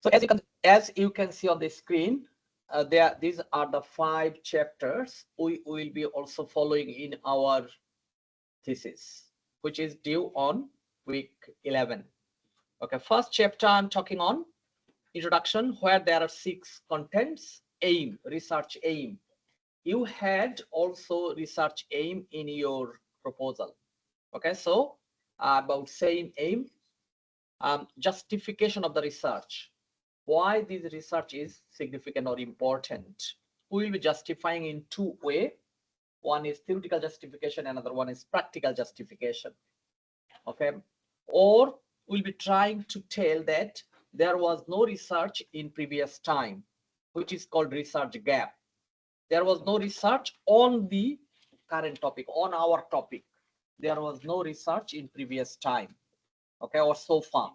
So as you can see on the screen, these are the 5 chapters we will be also following in our thesis, which is due on week 11. Okay, first chapter I'm talking on introduction, where there are 6 contents. Aim, research aim. You had also research aim in your proposal. Okay, so about same aim, justification of the research, why this research is significant or important. We will be justifying in 2 ways. One is theoretical justification, another one is practical justification. Okay, or we'll be trying to tell that there was no research in previous time, which is called research gap. There was no research on the current topic, on our topic. There was no research in previous time, okay, or so far.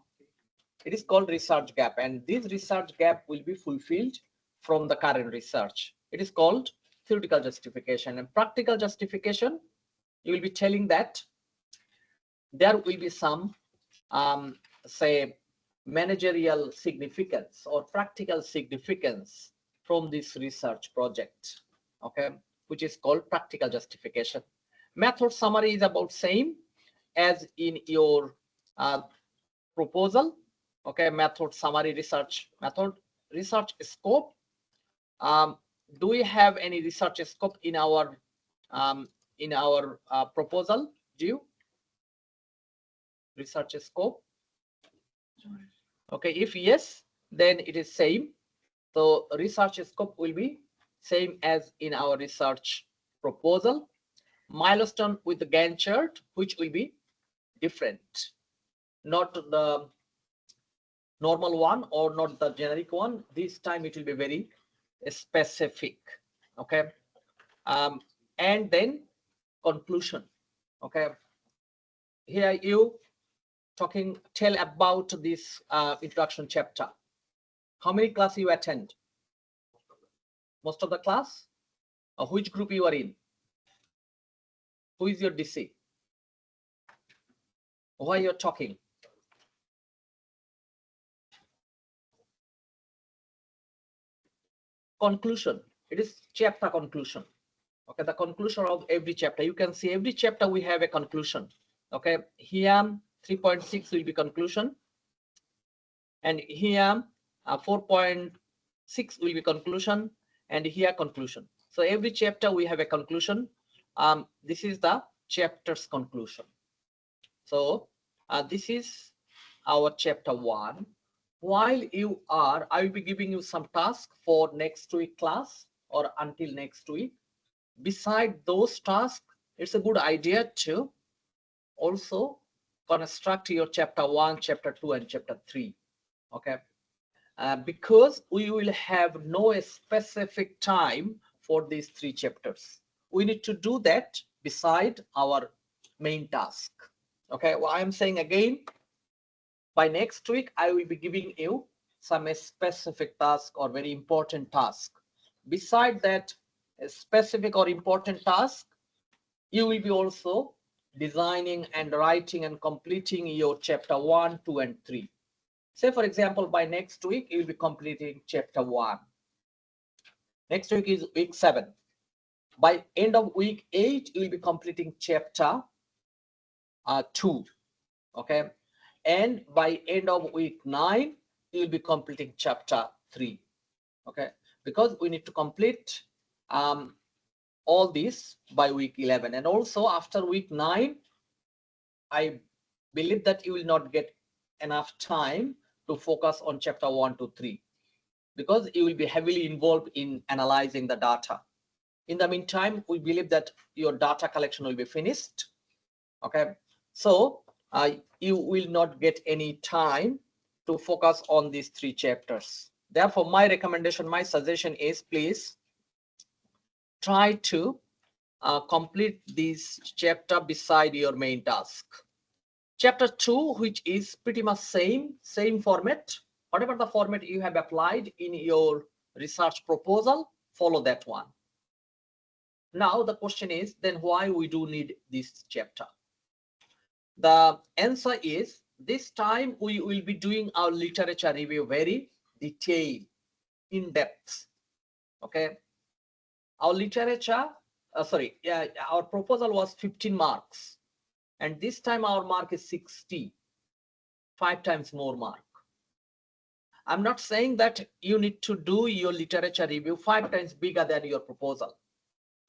It is called research gap, and this research gap will be fulfilled from the current research. It is called theoretical justification. And practical justification, you will be telling that there will be some say managerial significance or practical significance from this research project, okay, which is called practical justification. Method summary is about same as in your proposal. Okay, method summary, research method, research scope. Do we have any research scope in our proposal? Do you? Research scope? Okay, if yes, then it is same. So research scope will be same as in our research proposal. Milestone with the Gantt chart, which will be different, not the normal one or not the generic one. This time it will be very specific. Okay, and then conclusion. Okay, here you tell about this introduction chapter. How many class you attend? Most of the class? Which group you are in? Who is your DC? Why you're talking? Conclusion. It is chapter conclusion. Okay, the conclusion of every chapter. You can see every chapter we have a conclusion. Okay, here 3.6 will be conclusion, and here 4.6 will be conclusion, and here conclusion. So every chapter we have a conclusion. This is the chapter's conclusion. So this is our chapter 1. While you are, I will be giving you some task for next week class or until next week. Beside those tasks, it's a good idea to also construct your chapter 1, chapter 2, and chapter 3. Okay, because we will have no specific time for these 3 chapters. We need to do that beside our main task. Okay, well, I'm saying again, by next week, I will be giving you some specific task or very important task. Beside that a specific or important task, you will be also designing and writing and completing your chapter 1, 2, and 3. Say, for example, by next week, you will be completing chapter 1. Next week is week 7. By end of week 8, you will be completing chapter 2. Okay. And by end of week 9, you will be completing chapter 3. Okay. Because we need to complete all this by week 11. And also after week 9, I believe that you will not get enough time to focus on chapter 1 to 3, because you will be heavily involved in analyzing the data. In the meantime, we believe that your data collection will be finished. Okay, so you will not get any time to focus on these 3 chapters. Therefore, my recommendation, my suggestion is, please try to complete this chapter beside your main task. Chapter 2, which is pretty much same format. Whatever the format you have applied in your research proposal, follow that one. Now the question is, then why we do need this chapter? The answer is, this time we will be doing our literature review very detail, in depth. Okay, our literature, our proposal was 15 marks, and this time our mark is 60, 5 times more mark. I'm not saying that you need to do your literature review 5 times bigger than your proposal.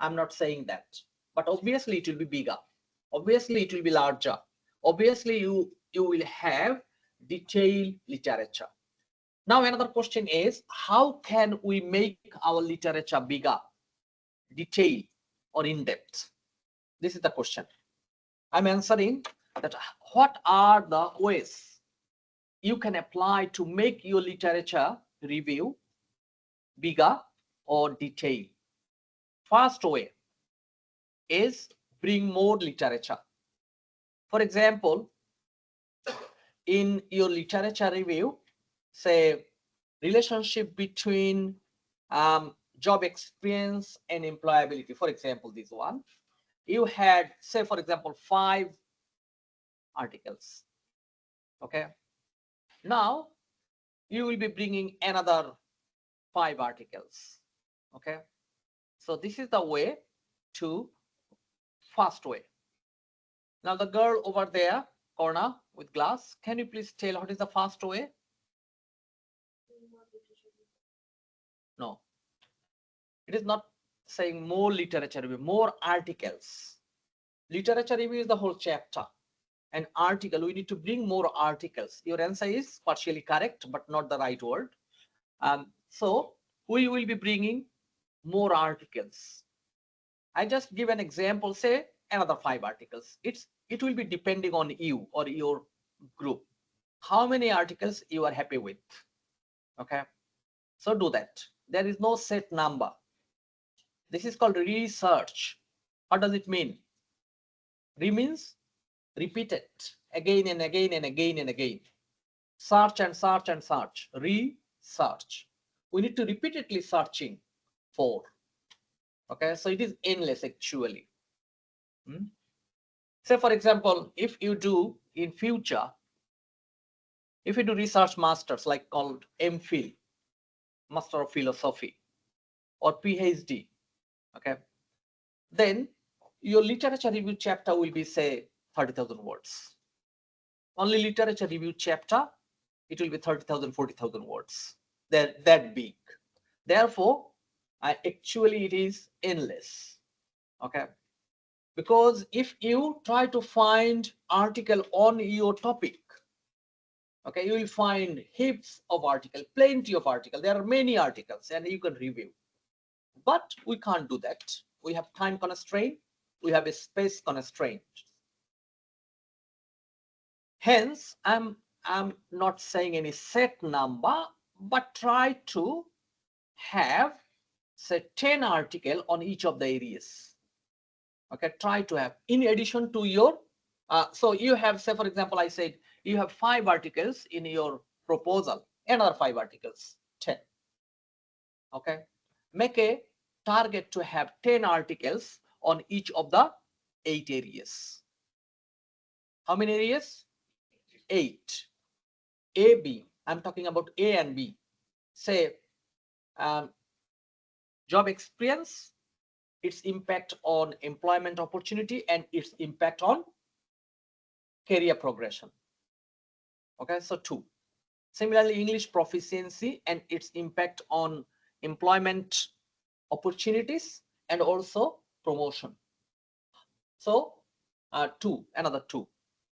I'm not saying that, but obviously it will be bigger. Obviously it will be larger. Obviously you will have detailed literature. Now another question is, how can we make our literature bigger, detailed, or in depth? This is the question. I'm answering that what are the ways you can apply to make your literature review bigger or detailed. First way is bring more literature. For example, in your literature review, say relationship between job experience and employability. For example, this one, you had, say, for example, 5 articles. Okay. Now you will be bringing another 5 articles. Okay. So this is the way to fast way. Now the girl over there, corner with glass, can you please tell what is the fast way? No, it is not saying more literature review, more articles. Literature review is the whole chapter. An article, we need to bring more articles. Your answer is partially correct, but not the right word. So we will be bringing more articles. I just give an example, say another 5 articles. It will be depending on you or your group, how many articles you are happy with. Okay, so do that. There is no set number. This is called research. What does it mean? Re means repeat it again and again and again and again. Search and search and search. Research. We need to repeatedly searching for. Okay, so it is endless actually. Say for example, if you do in future, if you do research masters like called MPhil, Master of Philosophy, or PhD, okay, then your literature review chapter will be say 30,000 words. Only literature review chapter, it will be 30,000, 40,000 words. They're that big. Therefore, actually it is endless. Okay, because if you try to find article on your topic, okay, you will find heaps of articles, plenty of articles. There are many articles and you can review, but we can't do that. We have time constraint, we have a space constraint. Hence, I'm not saying any set number, but try to have say 10 articles on each of the areas. Okay, try to have in addition to your so you have, say for example, I said you have 5 articles in your proposal, another 5 articles, 10. Okay, make a target to have 10 articles on each of the 8 areas. How many areas? 8. A, B, I'm talking about A and B. Say job experience, its impact on employment opportunity and its impact on career progression. Okay, so 2. Similarly, English proficiency and its impact on employment opportunities and also promotion. So 2, another 2.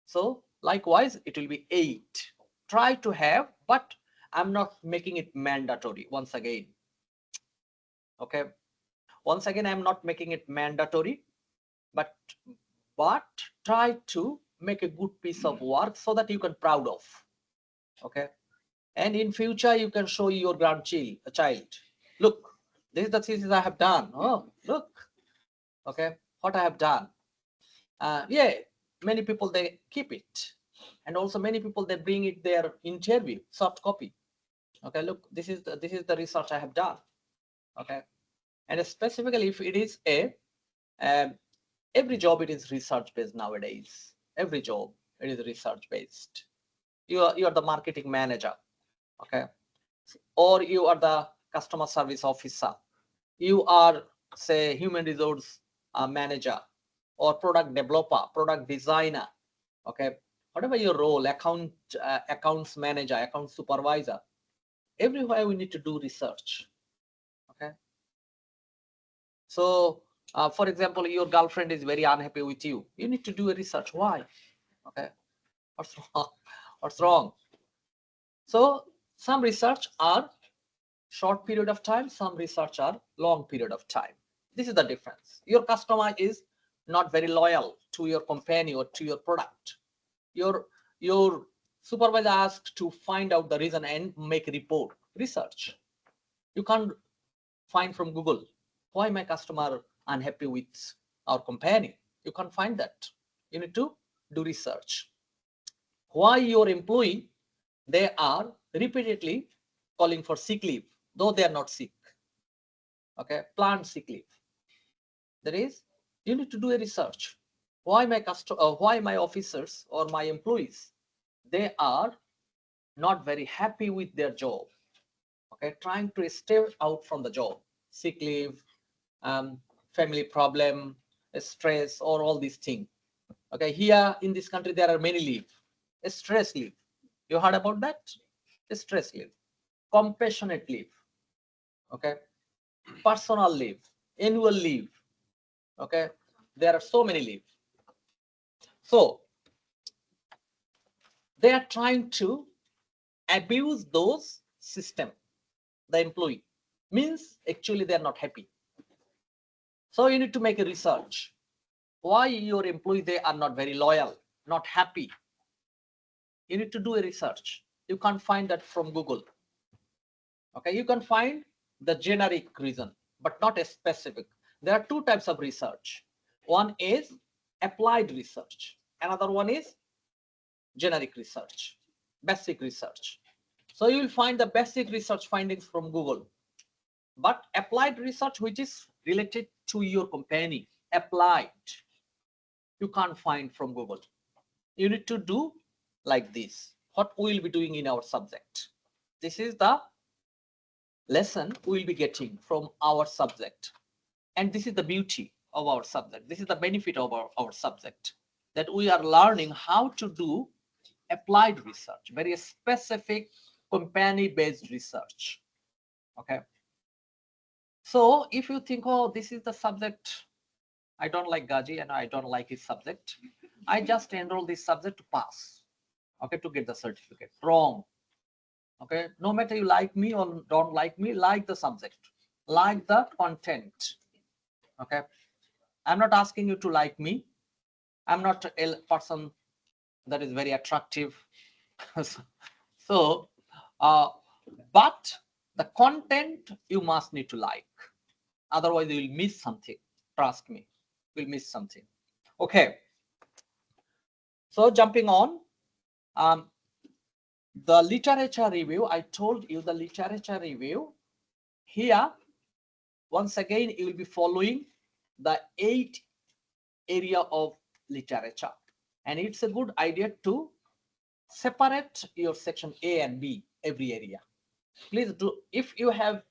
So likewise, it will be 8. Try to have, but I'm not making it mandatory once again. Okay, once again, I'm not making it mandatory, but try to make a good piece of work so that you can proud of. Okay, and in future you can show your grandchild, look, this is the thesis I have done. Oh, look, okay, what I have done. Yeah, many people they keep it, and also many people they bring it their interview soft copy. Okay, look, this is the research I have done. Okay, and specifically if it is a every job it is research based nowadays. Every job it is research based. You are the marketing manager. Okay, or you are the customer service officer, you are say human resource manager, or product developer, product designer, okay, whatever your role, accounts manager, account supervisor, everywhere we need to do research. Okay, so for example, your girlfriend is very unhappy with you, you need to do a research. Why? Okay, what's wrong? What's wrong? So some research are short period of time, some research are long period of time. This is the difference. Your customer is not very loyal to your company or to your product. Your supervisor asked to find out the reason and make a report. Research. You can't find from Google why my customer unhappy with our company. You can't find that. You need to do research. Why your employee, they are repeatedly calling for sick leave, though they are not sick. Okay, planned sick leave. That is, you need to do a research. Why my officers or my employees, they are not very happy with their job. Okay, trying to stay out from the job, sick leave, family problem, stress, or all these things. Okay, here in this country there are many leave. Stress leave, you heard about that? Stress leave, compassionate leave, okay, personal leave, annual leave, okay, there are so many leave. So they are trying to abuse those system. The employee means actually they are not happy. So you need to make a research. Why your employee, they are not very loyal, not happy? You need to do a research. You can't find that from Google. Okay, you can find the generic reason, but not a specific. There are two types of research. One is applied research. Another one is generic research, basic research. So you will find the basic research findings from Google. But applied research, which is related to your company, applied, you can't find from Google. You need to do like this. What we will be doing in our subject. This is the lesson we will be getting from our subject. And this is the beauty of our subject. This is the benefit of our subject, that we are learning how to do applied research, very specific company-based research. Okay. So if you think, oh, this is the subject, I don't like Gaji and I don't like his subject, I just enroll this subject to pass, okay, to get the certificate. Wrong. Okay, no matter you like me or don't like me, like the subject, like the content. Okay, I'm not asking you to like me. I'm not a person that is very attractive. So, but the content you must need to like. Otherwise, you will miss something. Trust me, you'll miss something. Okay. So jumping on, the literature review. I told you the literature review. Here, once again, you will be following the 8 area of literature, and it's a good idea to separate your section A and B every area. Please do, if you have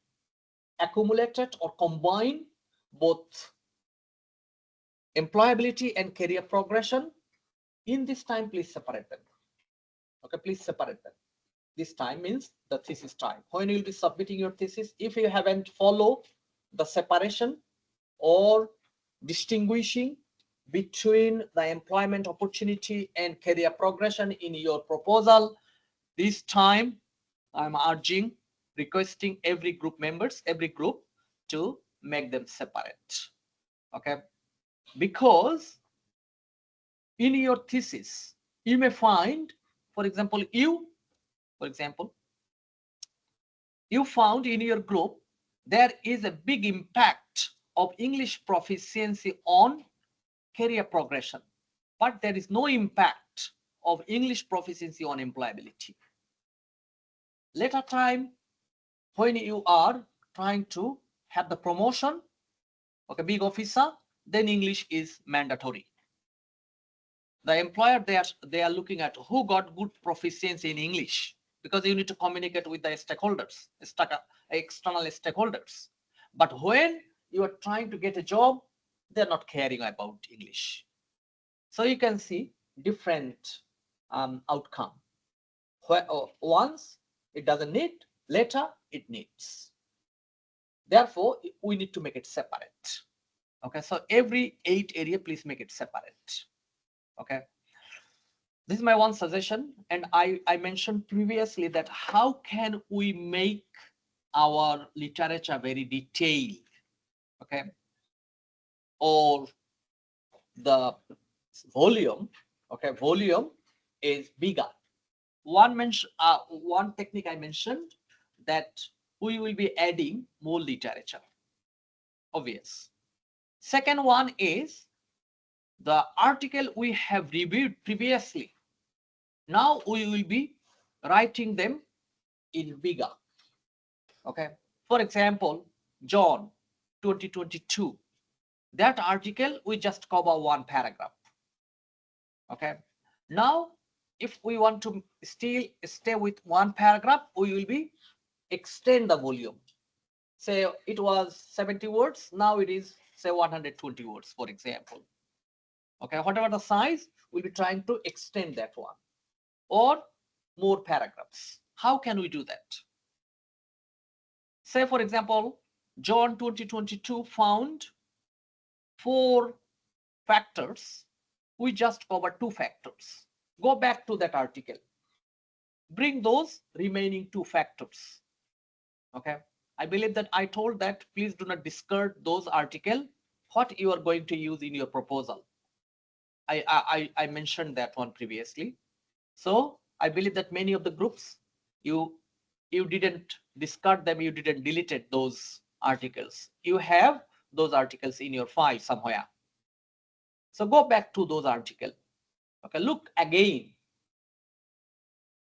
accumulated or combined both employability and career progression, in this time, please separate them. Okay, please separate them. This time means the thesis time. When you will be submitting your thesis, if you haven't followed the separation or distinguishing between the employment opportunity and career progression in your proposal, this time I'm urging, requesting every group members, every group, to make them separate. Okay, because in your thesis you may find, for example, you found in your group there is a big impact of English proficiency on career progression, but there is no impact of English proficiency on employability. Later time, when you are trying to have the promotion, okay, big officer, then English is mandatory. The employer, they are looking at who got good proficiency in English. because you need to communicate with the stakeholders, external stakeholders. But when you are trying to get a job, they're not caring about English. So you can see different outcome. Where, once it doesn't need, later it needs. Therefore, we need to make it separate. Okay, so every 8 area, please make it separate. Okay, this is my one suggestion. And I mentioned previously that how can we make our literature very detailed, okay, or the volume, okay, volume is bigger. One technique I mentioned, that we will be adding more literature, obvious. Second one is the article we have reviewed previously. Now we will be writing them in bigger. Okay, for example, John 2022, that article we just cover one paragraph. Okay, now if we want to still stay with one paragraph, we will be extend the volume. Say it was 70 words, now it is say 120 words, for example. Okay, whatever the size, we'll be trying to extend that one, or more paragraphs. How can we do that? Say, for example, John 2022 found 4 factors. We just covered 2 factors. Go back to that article. Bring those remaining 2 factors. Okay. I believe that I told that please do not discard those articles, what you are going to use in your proposal. I mentioned that one previously. So I believe that many of the groups, you didn't discard them, you didn't delete those articles. You have those articles in your file somewhere. So go back to those articles. Okay, look again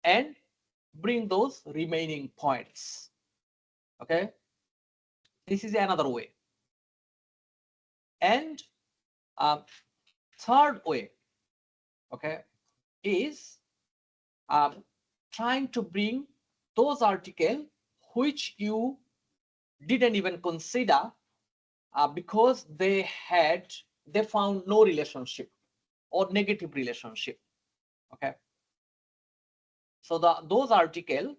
and bring those remaining points. Okay, this is another way. And third way, okay, is trying to bring those articles which you didn't even consider because they found no relationship or negative relationship. Okay, so those articles,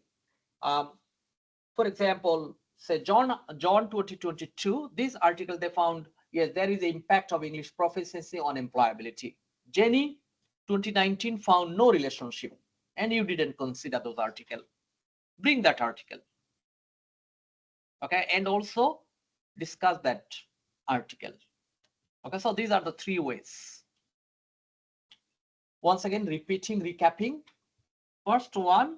for example, say John 2022, this article they found, yes, there is an impact of English proficiency on employability. Jenny 2019 found no relationship, and you didn't consider those articles. Bring that article. Okay, and also discuss that article. Okay, so these are the 3 ways. Once again, repeating, recapping. First one,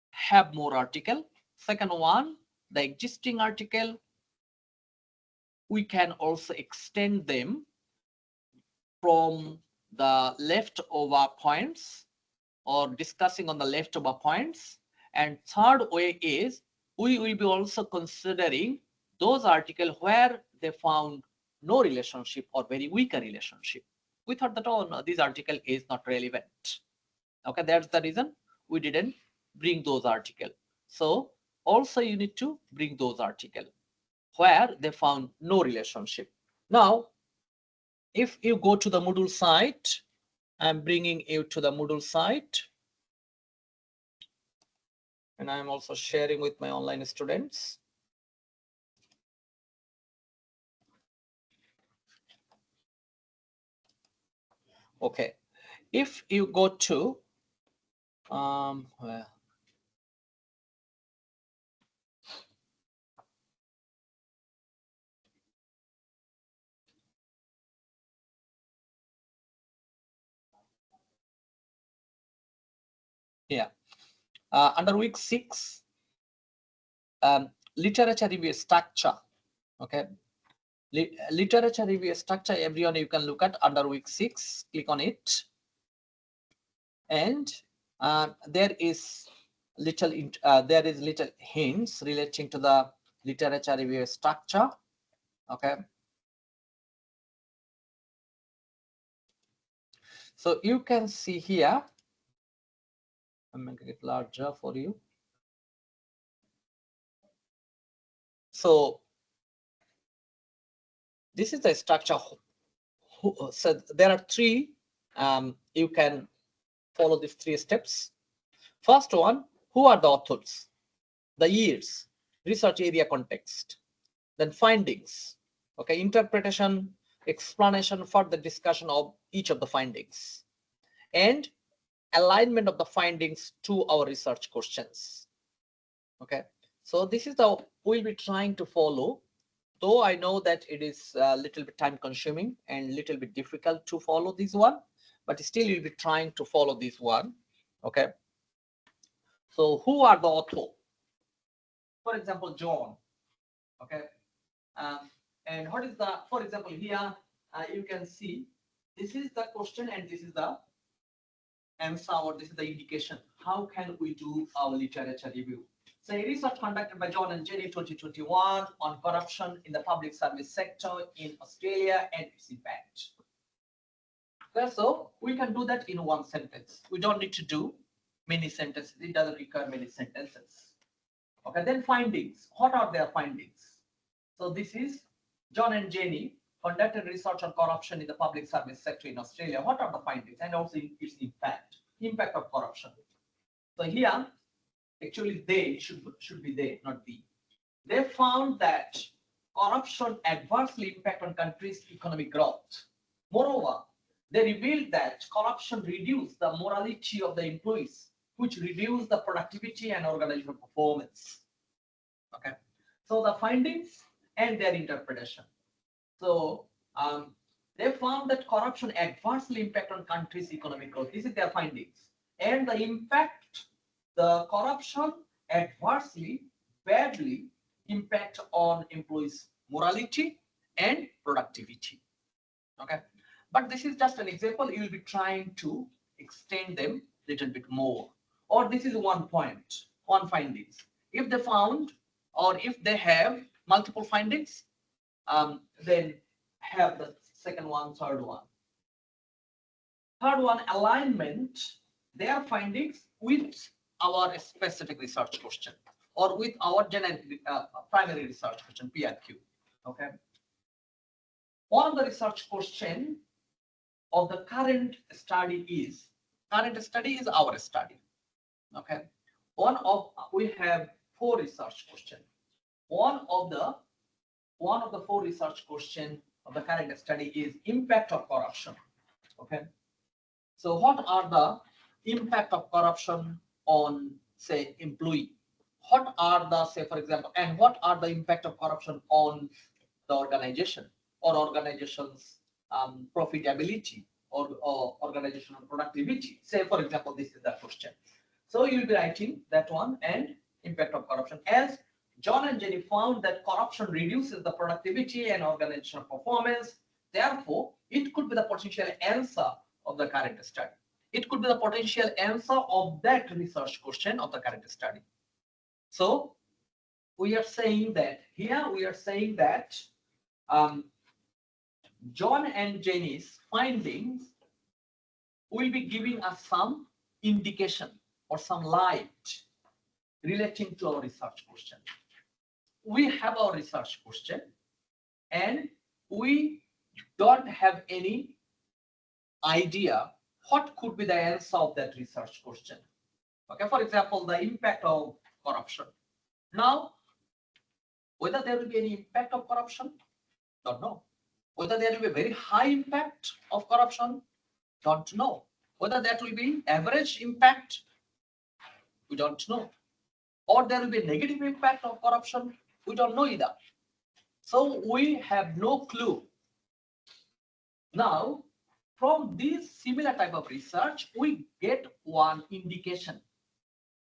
have more article. Second one, the existing article, we can also extend them from the leftover points or discussing on the leftover points. And third way is we will be also considering those articles where they found no relationship or very weaker relationship. We thought that, oh no, this article is not relevant. Okay, that's the reason we didn't bring those articles. So also you need to bring those articles where they found no relationship. Now, if you go to the Moodle site, I'm bringing you to the Moodle site. And I'm also sharing with my online students. Okay, if you go to well, yeah, under week 6, literature review structure. Okay, literature review structure, everyone you can look at under week 6. Click on it, and there is little hints relating to the literature review structure. Okay, so you can see here I'm making it larger for you. So this is the structure. So there are three. You can follow these three steps. First one, who are the authors? The years, research area context, then findings, okay, interpretation, explanation, further discussion of each of the findings, and alignment of the findings to our research questions. Okay, so this is the we'll be trying to follow, though I know that it is a little bit time consuming and little bit difficult to follow this one, but still you'll be trying to follow this one. Okay, so who are the author? For example, John. Okay, and what is the, for example, here you can see this is the question and this is the answer, or this is the indication. How can we do our literature review? So a research conducted by John and Jenny 2021 on corruption in the public service sector in Australia and its impact. Okay, so we can do that in one sentence. We don't need to do many sentences. It doesn't require many sentences. Okay, then findings. What are their findings? So this is John and Jenny conducted research on corruption in the public service sector in Australia. What are the findings? And also its impact of corruption. So here, actually they should be they, not we. They found that corruption adversely impact on countries' economic growth. Moreover, they revealed that corruption reduced the morality of the employees, which reduced the productivity and organizational performance. Okay, so the findings and their interpretation. So they found that corruption adversely impact on countries' economic growth. This is their findings. And the impact, the corruption adversely, badly impact on employees' morality and productivity. Okay, but this is just an example. You will be trying to extend them a little bit more. Or this is one point, one findings. If they found, or if they have multiple findings, then have the second one, third one. Third one, alignment their findings with our specific research question or with our primary research question, PRQ. Okay. One of the research question of the current study is our study. Okay. We have 4 research questions. One of the 4 research questions of the current study is impact of corruption. Okay, so what are the impact of corruption on, say, employee? What are the, say, for example, and what are the impact of corruption on the organization or organization's profitability or organizational productivity? Say, for example, this is the question. So you'll be writing that one and impact of corruption. As John and Jenny found that corruption reduces the productivity and organizational performance. Therefore, it could be the potential answer of the current study. It could be the potential answer of that research question of the current study. So we are saying that here we are saying that John and Jenny's findings will be giving us some indication or some light relating to our research question. We have our research question and we don't have any idea what could be the answer of that research question. Okay, for example, the impact of corruption. Now, whether there will be any impact of corruption, don't know. Whether there will be a very high impact of corruption, don't know. Whether that will be average impact, we don't know. Or there will be a negative impact of corruption, we don't know either. So we have no clue. Now, from this similar type of research, we get one indication.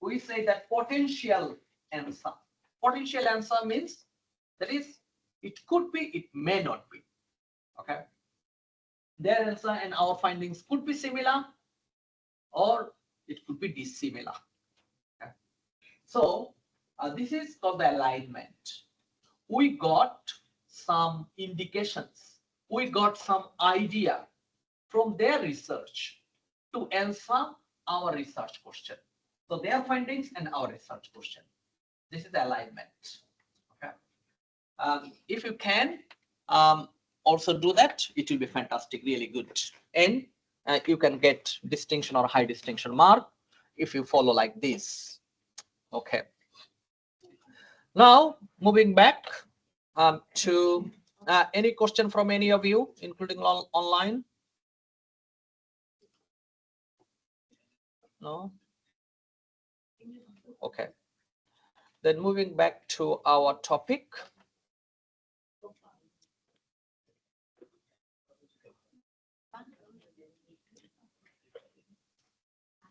We say that potential answer. Potential answer means that is, it could be, it may not be. Okay. Their answer and our findings could be similar or it could be dissimilar. Okay. So this is called the alignment. We got some indications. We got some idea from their research to answer our research question. So their findings and our research question. This is the alignment. Okay. If you can also do that, it will be fantastic, really good. And you can get distinction or high distinction mark if you follow like this. Okay. Now moving back to any question from any of you, including online? No? Okay. Then moving back to our topic.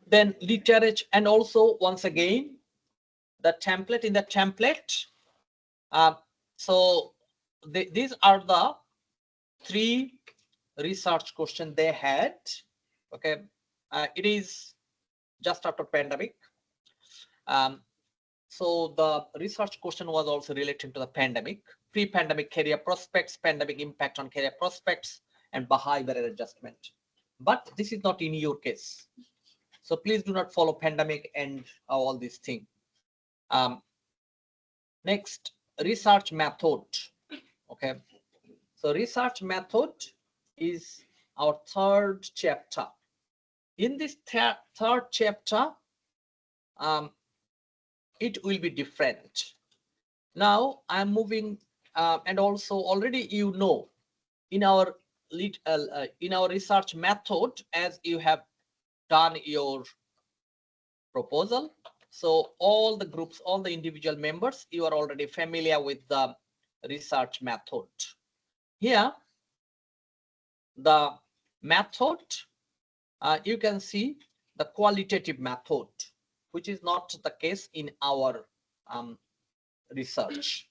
Then literature, and also once again, the template in the template. So these are the 3 research questions they had. Okay. It is just after pandemic. So the research question was also related to the pandemic, pre-pandemic career prospects, pandemic impact on career prospects, and behavioral adjustment. But this is not in your case. So please do not follow pandemic and all these things. Next, research method. Okay. So research method is our 3rd chapter. In this third chapter, it will be different. Now I'm moving, and also already you know, in our research method, as you have done your proposal, so all the groups, all the individual members, you are already familiar with the research method. Here, the method, you can see the qualitative method, which is not the case in our research.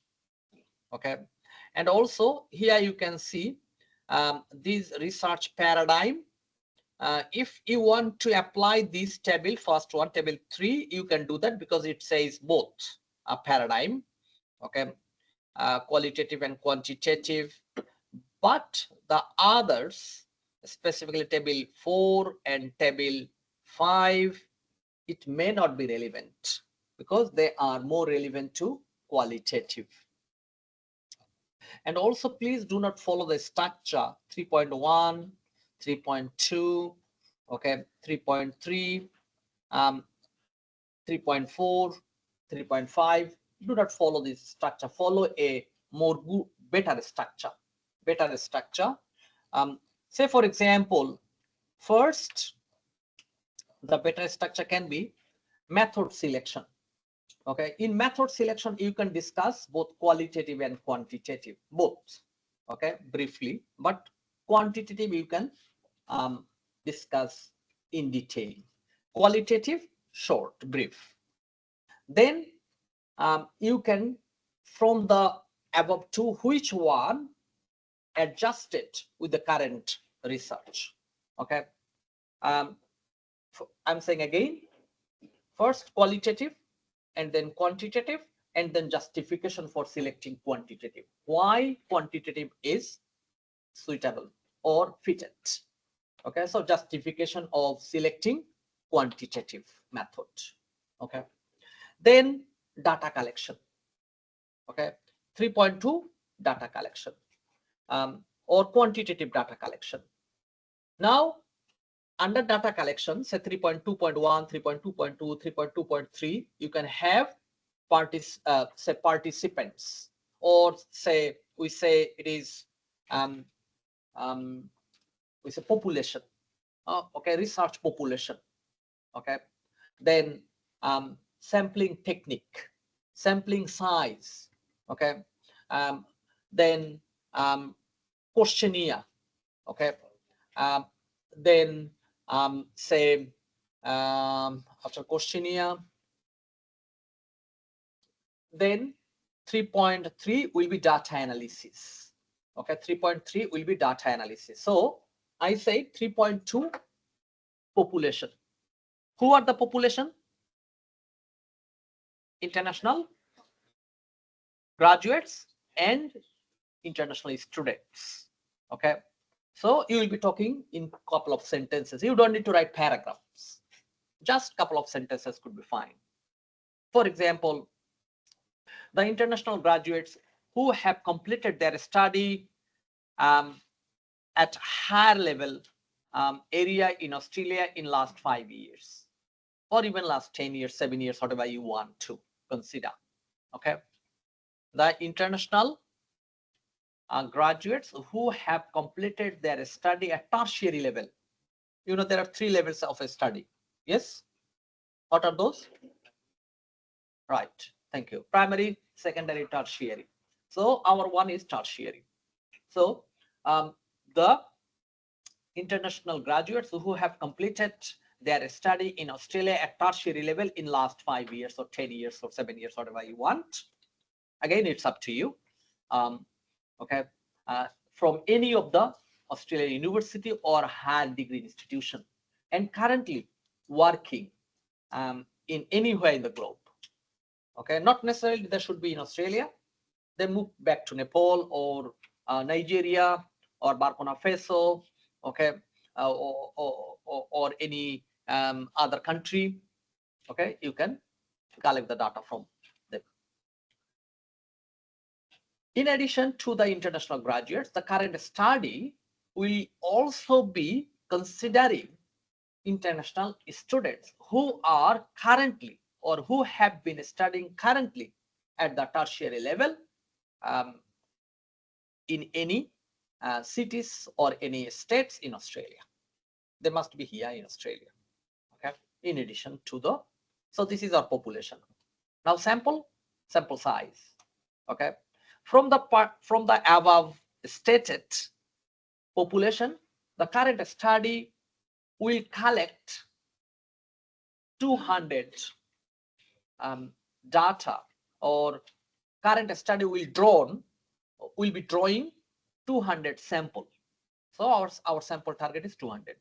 Okay. And also here you can see this research paradigm. If you want to apply this table, first one, table 3, you can do that because it says both a paradigm. Okay. Qualitative and quantitative. But the others, specifically table 4 and table 5, it may not be relevant because they are more relevant to qualitative. And also please do not follow the structure 3.1, 3.2, okay, 3.3, 3.4, 3.5. Do not follow this structure. Follow a more better structure. Say for example, first, the better structure can be method selection. Okay, in method selection, you can discuss both qualitative and quantitative, both. Okay, briefly, but quantitative you can discuss in detail. Qualitative, short, brief. Then you can, from the above 2, which one adjust it with the current research. Okay, I'm saying again, first qualitative, and then quantitative, and then justification for selecting quantitative. Why quantitative is suitable or fitted. Okay, so justification of selecting quantitative method. Okay, then data collection. Okay, 3.2, data collection or quantitative data collection. Now under data collection, say 3.2.1, 3.2.2, 3.2.3, you can have say participants, or say we say it is we say population. Okay, research population. Okay, then sampling technique, sampling size. Okay, then questionnaire. Okay, then say after questionnaire, then 3.3 will be data analysis. Okay, 3.3 will be data analysis. So I say 3.2 population. Who are the population? International graduates and international students. Okay, so you will be talking in couple of sentences. You don't need to write paragraphs. Just couple of sentences could be fine. For example, the international graduates who have completed their study at higher level area in Australia in last 5 years, or even last 10 years, 7 years, whatever you want to consider. Okay, the international graduates who have completed their study at tertiary level. You know, there are 3 levels of a study. Yes, what are those? Right, thank you. Primary, secondary, tertiary. So our one is tertiary. So the international graduates who have completed their study in Australia at tertiary level in last 5 years or 10 years or 7 years, whatever you want. Again, it's up to you. Okay, from any of the Australian university or higher degree institution, and currently working in anywhere in the globe. Okay, not necessarily they should be in Australia. They move back to Nepal or Nigeria or Burkina Faso, okay, or any other country. Okay, you can collect the data from them. In addition to the international graduates, the current study will also be considering international students who are currently or who have been studying currently at the tertiary level in any cities or any states in Australia. They must be here in Australia. Okay, in addition to the, so this is our population. Now sample size. Okay, from the above stated population, the current study will collect 200 data, or current study will be drawing 200 sample. So our sample target is 200.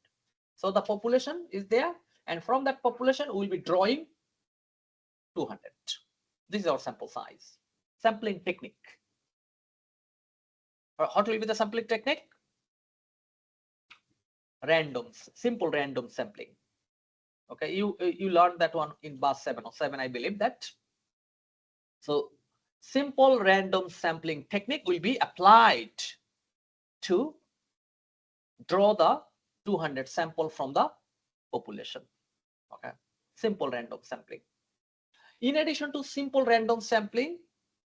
So the population is there, and from that population we will be drawing 200. This is our sample size. Sampling technique. What will be the sampling technique? Randoms, simple random sampling. Okay, you learned that one in BUS710, I believe that. So simple random sampling technique will be applied to draw the 200 sample from the population. Okay, simple random sampling. In addition to simple random sampling,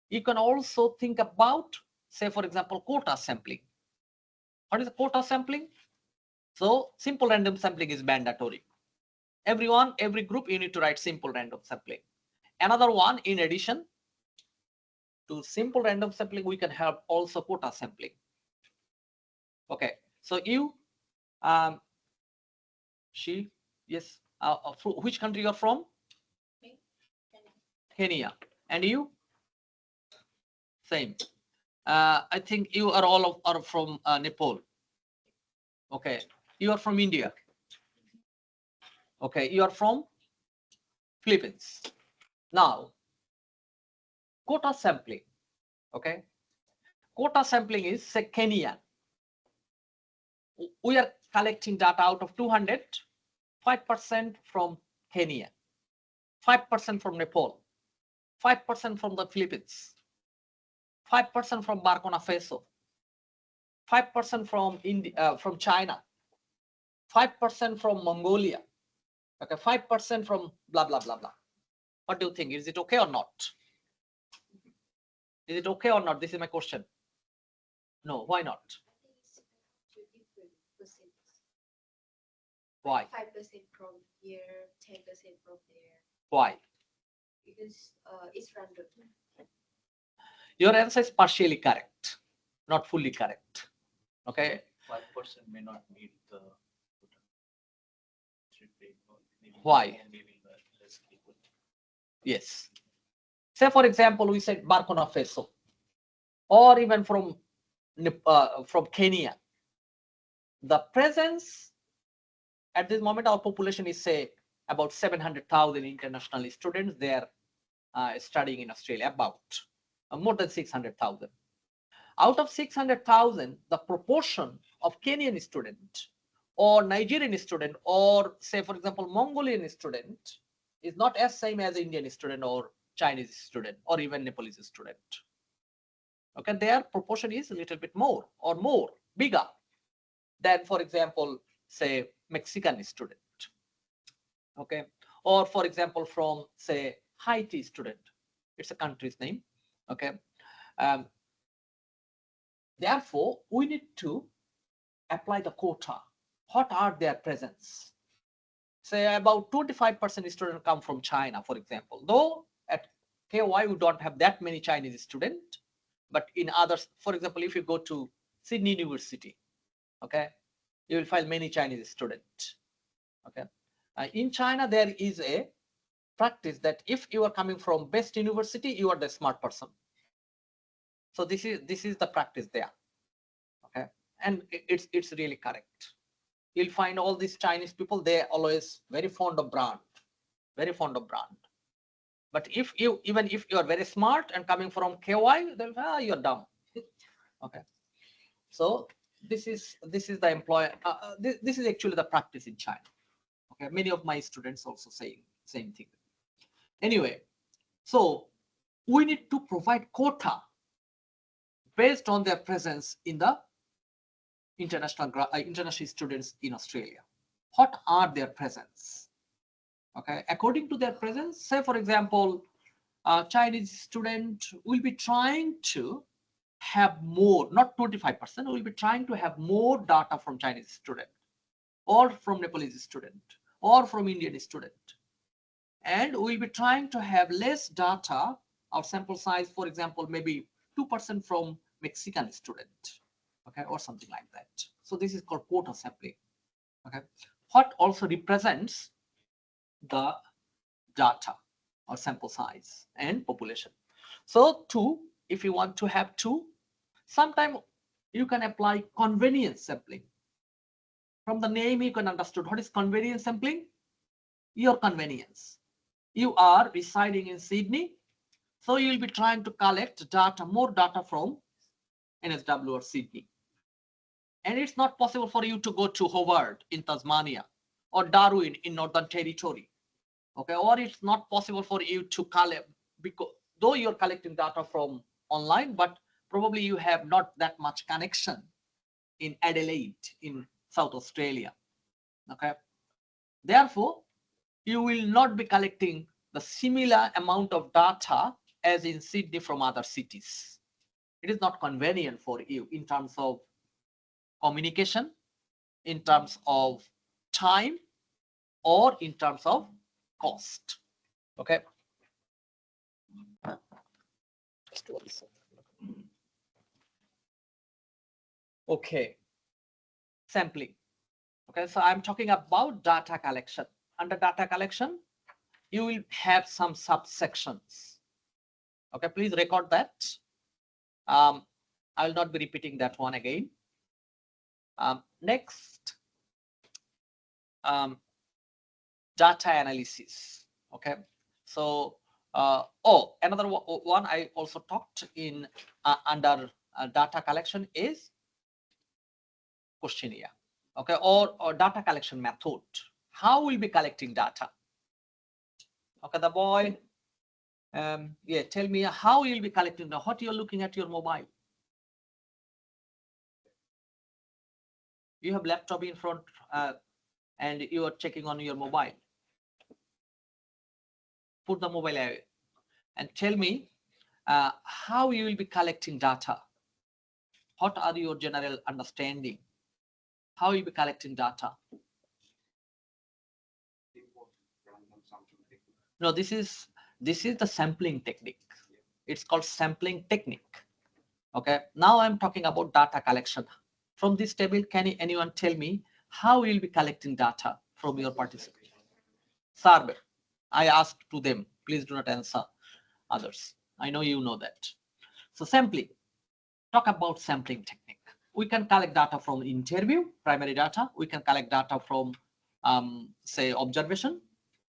you can also think about, say for example, quota sampling. What is quota sampling? So simple random sampling is mandatory. Everyone, every group, you need to write simple random sampling. Another one, in addition to simple random sampling, we can have also quota sampling. Okay, so you she, yes, which country you're from? Kenya. And you? Same. I think you are all are from Nepal. Okay, you are from India. Okay, you are from Philippines. Now, quota sampling. Okay, quota sampling is, say, Kenya. We are collecting data out of 200, 5% from Kenya, 5% from Nepal, 5% from the Philippines, 5% from Burkina Faso, 5% from India, from China, 5% from Mongolia, okay, 5% from blah blah blah blah. What do you think? Is it okay or not? Is it okay or not? This is my question. No, why not? Why? 5% from here, 10% from there. Why? Because it's random. Your answer is partially correct, not fully correct. Okay. 5% may not meet the. Why? Yes. Say for example, we said Burkina Faso, or even from Kenya. The presence at this moment, our population is, say, about 700,000 international students. They are studying in Australia, about more than 600,000. Out of 600,000, the proportion of Kenyan students or Nigerian student, or say, for example, Mongolian student is not as same as Indian student or Chinese student or even Nepalese student. Okay, their proportion is a little bit more or more bigger than, for example, say Mexican student. Okay, or for example, from say Haiti student. It's a country's name. Okay, um, therefore we need to apply the quota. What are their presence? Say about 25% students come from China, for example. Though at KY we don't have that many Chinese students, but in others, for example, if you go to Sydney University, okay, you will find many Chinese students. Okay, in China there is a practice that if you are coming from best university, you are the smart person. So this is the practice there. Okay, and it's really correct. You'll find all these Chinese people, they're always very fond of brand, very fond of brand. But if you, even if you are very smart and coming from KY, they'll you're dumb. Okay, so this is the employer. This is actually the practice in China. Okay, many of my students also saying same thing. Anyway, so we need to provide quota based on their presence in the international students in Australia. What are their presence? Okay, according to their presence, say for example, a Chinese student will be trying to have more, not 25%, will be trying to have more data from Chinese student or from Nepalese student or from Indian student. And we'll be trying to have less data, our sample size, for example, maybe 2% from Mexican student, okay, or something like that. So this is called quota sampling. Okay, what also represents the data or sample size and population. So two, if you want to have two, sometimes you can apply convenience sampling. From the name you can understand what is convenience sampling. Your convenience. You are residing in Sydney, so you will be trying to collect data, more data from NSW or Sydney. And it's not possible for you to go to Hobart in Tasmania or Darwin in Northern Territory. Okay, or it's not possible for you to collect, because though you're collecting data from online, but probably you have not that much connection in Adelaide in South Australia. Okay, therefore you will not be collecting the similar amount of data as in Sydney from other cities. It is not convenient for you in terms of communication, in terms of time, or in terms of cost. Okay. Okay. Sampling. Okay, so I'm talking about data collection. Under data collection, you will have some subsections. Okay, please record that. I will not be repeating that one again. Next, data analysis. Okay, so another one I also talked in under data collection is questionnaire. Okay, or data collection method. How we'll be collecting data? Okay, the boy. Yeah, tell me how you'll be collecting now. What you're looking at your mobile? You have laptop in front and you are checking on your mobile. Put the mobile away and tell me how you will be collecting data. What are your general understanding? How you will be collecting data? No, this is the sampling technique. It's called sampling technique. Okay, now I'm talking about data collection. From this table, can anyone tell me how you'll be collecting data from your participants? Survey. I asked to them. Please do not answer others. I know you know that. So sampling. Talk about sampling technique. We can collect data from interview, primary data. We can collect data from, say, observation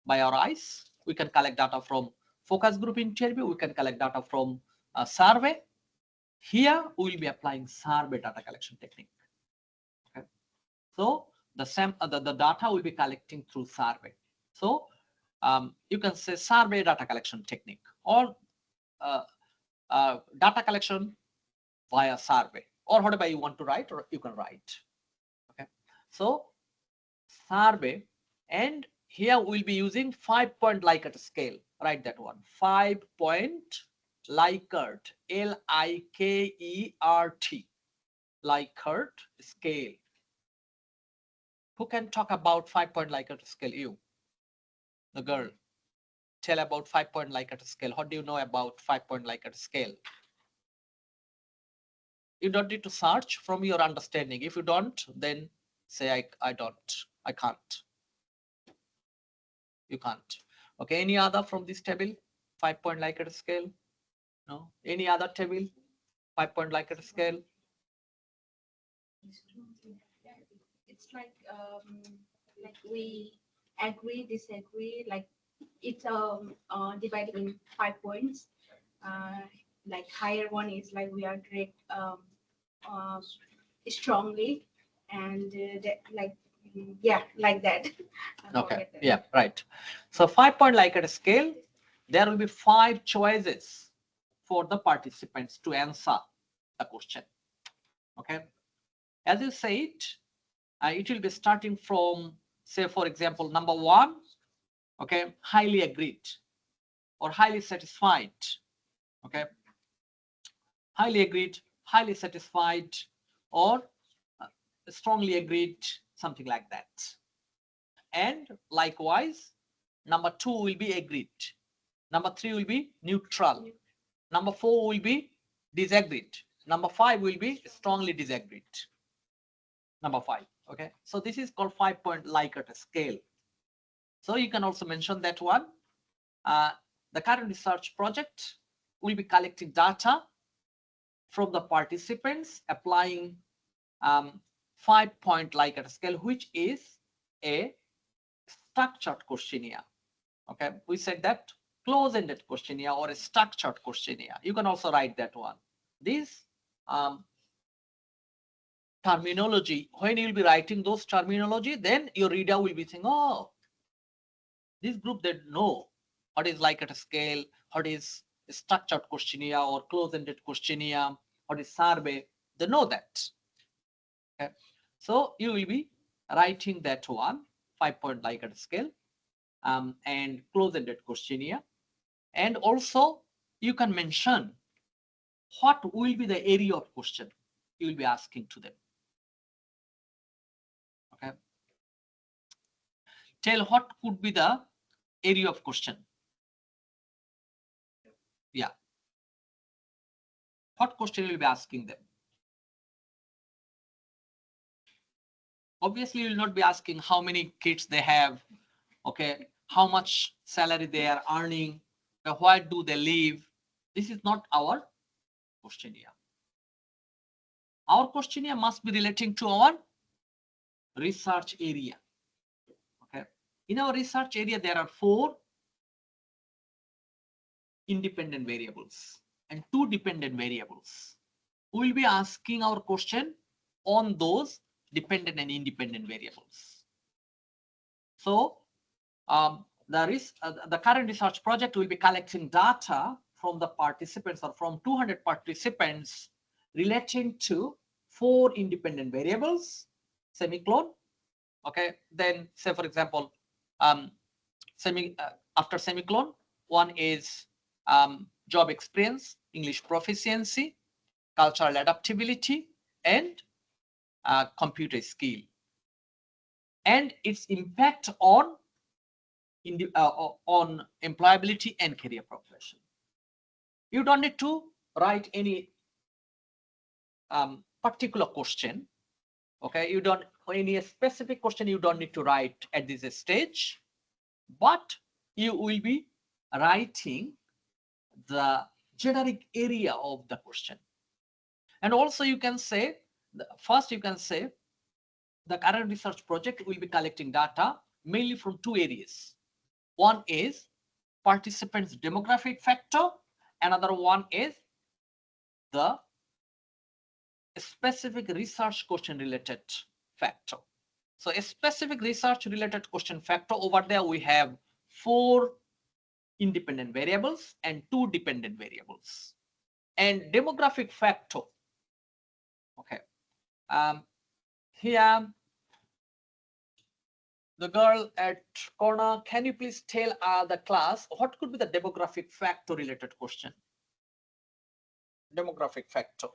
by our eyes. We can collect data from focus group interview. We can collect data from a survey. Here we will be applying survey data collection technique. Okay. So the data will be collecting through survey. So you can say survey data collection technique, or data collection via survey, or whatever you want to write, or you can write. Okay, so survey, and here we'll be using 5-point Likert scale. Write that one, 5-point Likert, Likert, Likert scale. Who can talk about 5-point Likert scale? You, the girl. Tell about 5-point Likert scale. What do you know about 5-point Likert scale? You don't need to search from your understanding. If you don't, then say I don't, I can't. You can't. Okay, any other from this table? 5-point Likert scale? No? Any other table? 5-point Likert scale? It's like we agree, disagree, like it's divided in 5 points. Like higher one is like we agree uh, strongly, and that like yeah, like that. I Okay, forget that. yeah, right. So 5-point Likert scale, there will be 5 choices for the participants to answer the question. Okay, as you said, it will be starting from, say, for example, number 1, okay, highly agreed or highly satisfied. Okay, highly agreed, highly satisfied, or strongly agreed, something like that. And likewise, number 2 will be agreed, number 3 will be neutral, number 4 will be disagreed, number 5 will be strongly disagreed. Number 5. Okay, so this is called 5-point Likert scale. So you can also mention that one. The current research project will be collecting data from the participants, applying 5-point Likert scale, which is a structured questionnaire. Okay, we said that close-ended questionnaire or a structured questionnaire. You can also write that one. This terminology, when you'll be writing those terminology, then your reader will be thinking, oh, this group, they know what is Likert scale, what is structured questionnaire or close-ended questionnaire, what is survey. They know that. Okay, so you will be writing that one, 5-point Likert scale, and close-ended questionnaire. And also you can mention what will be the area of question you will be asking to them. Okay, tell what could be the area of question. Yeah, what question you will be asking them. Obviously you will not be asking how many kids they have, okay, how much salary they are earning, where do they live. This is not our questionnaire. Our questionnaire must be relating to our research area. Okay, in our research area there are 4 independent variables and 2 dependent variables. We will be asking our question on those dependent and independent variables. So the current research project will be collecting data from the participants, or from 200 participants, relating to 4 independent variables, semicolon. Okay, then say for example, after semicolon, one is job experience, English proficiency, cultural adaptability, and computer skill, and its impact on employability and career progression. You don't need to write any particular question. Okay, you don't, any specific question you don't need to write at this stage, but you will be writing the generic area of the question. And also you can say, first you can say the current research project will be collecting data mainly from 2 areas. One is participants' demographic factor, another one is the specific research question related factor. So a specific research related question factor, over there we have 4 independent variables and 2 dependent variables. And demographic factor, okay, here the girl at corner, can you please tell the class what could be the demographic factor related question? Demographic factor.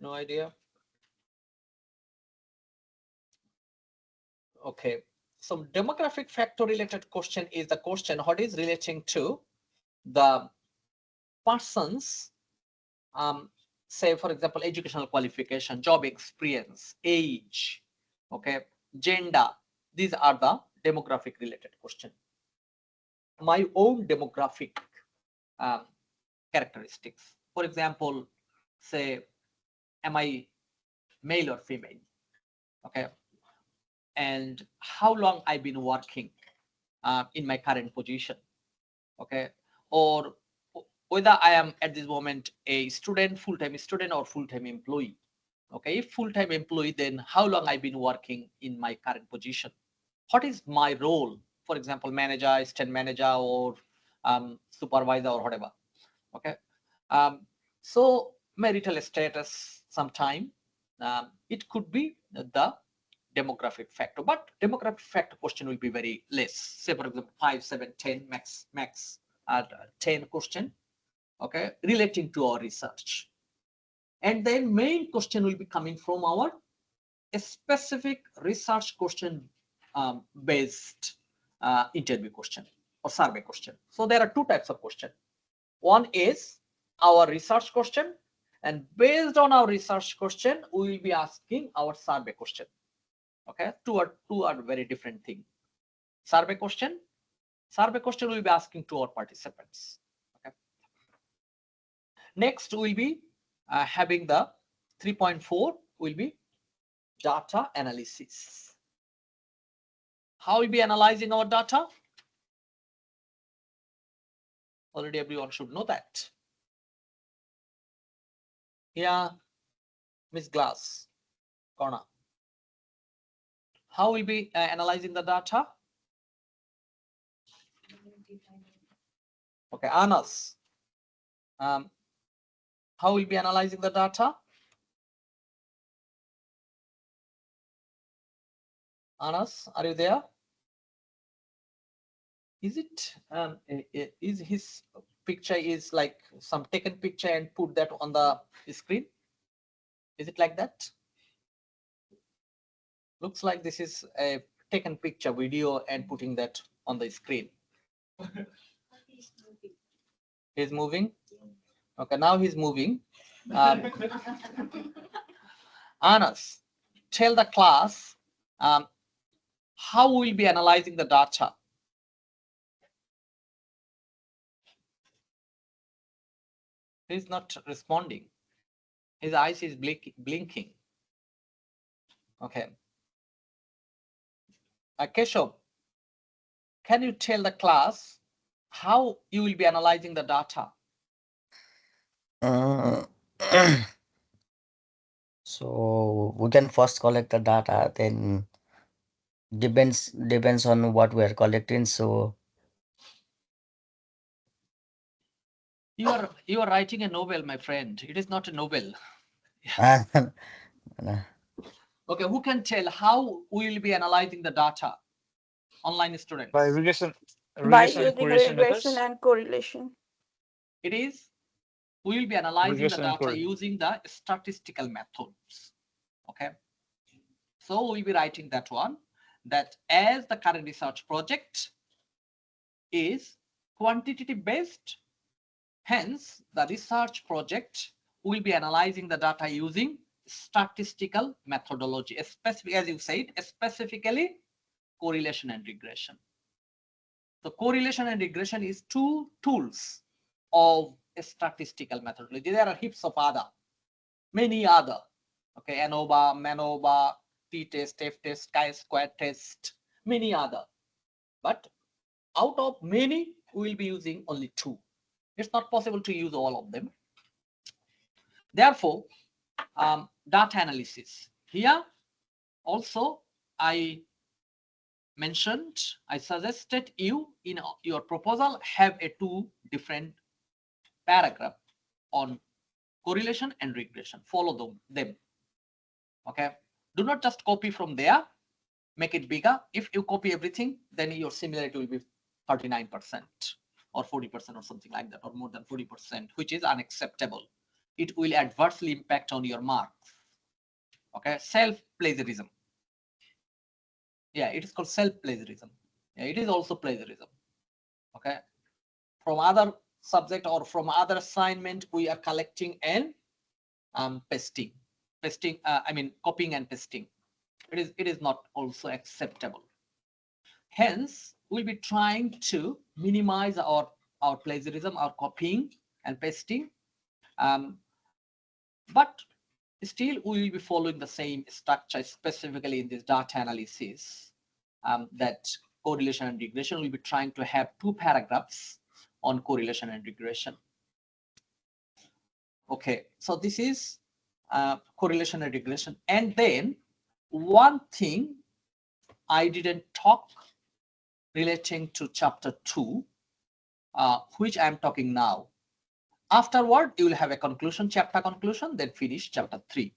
No idea. Okay, so demographic factor related question is the question what is relating to the person's say for example educational qualification, job experience, age, okay, gender. These are the demographic related question. My own demographic characteristics, for example, say am I male or female, okay, and how long I've been working in my current position, okay, or whether I am at this moment a student, full-time student or full-time employee. Okay, if full-time employee, then how long I've been working in my current position, what is my role, for example manager, assistant manager, or supervisor or whatever. Okay, so marital status sometime, it could be the demographic factor, but demographic factor question will be very less, say for example 5, 7, 10 max 10 question, okay, relating to our research. And then main question will be coming from our specific research question based interview question or survey question. So there are 2 types of question. One is our research question, and based on our research question we will be asking our survey question. Okay, two are very different thing. Survey question we will be asking to our participants. Okay, next we will be having the 3.4 will be data analysis. How will be analyzing our data? Already everyone should know that. Here, Miss Glass, corner. How will be analyzing the data? Okay, Anas. How will be analyzing the data? Anas, are you there? Is it is his picture is like some taken picture and put that on the screen? Is it like that? Looks like this is a taken picture video and putting that on the screen. He's moving. Okay, now he's moving. Anas, tell the class how we'll be analyzing the data. He's not responding. His eyes is blinking. Okay. Keshav, can you tell the class how you will be analyzing the data? So we can first collect the data, then depends on what we are collecting. So You are writing a novel, my friend. It is not a novel. Okay, who can tell how we will be analyzing the data? Online students. By regression By and using correlation regression methods. and correlation. It is, we will be analyzing Regression the and data correlation. using the statistical methods. Okay, so we'll be writing that one, that as the current research project is quantitative based, hence the research project will be analyzing the data using statistical methodology, specific, as you said, specifically correlation and regression. So correlation and regression is 2 tools of a statistical methodology. There are heaps of other, many other. Okay, ANOVA, MANOVA, t-test, f-test, chi-square test, many other. But out of many, we will be using only 2. It's not possible to use all of them. Therefore, data analysis. Here also I mentioned, I suggested you in your proposal have a 2 different paragraph on correlation and regression. Follow them. Okay. Do not just copy from there, make it bigger. If you copy everything, then your similarity will be 39% or 40% or something like that, or more than 40%, which is unacceptable. It will adversely impact on your marks. Okay, self-plagiarism. Yeah, it is called self-plagiarism. Yeah, it is also plagiarism. Okay, from other subject or from other assignment, we are collecting and pasting. I mean copying and pasting. It is not also acceptable. Hence, we'll be trying to minimize our plagiarism, our copying and pasting. But still, we will be following the same structure, specifically in this data analysis, that correlation and regression. We'll be trying to have 2 paragraphs on correlation and regression. Okay, so this is correlation and regression. And then one thing I didn't talk relating to chapter 2, which I'm talking now. Afterward, you will have a conclusion, chapter conclusion, then finish chapter 3.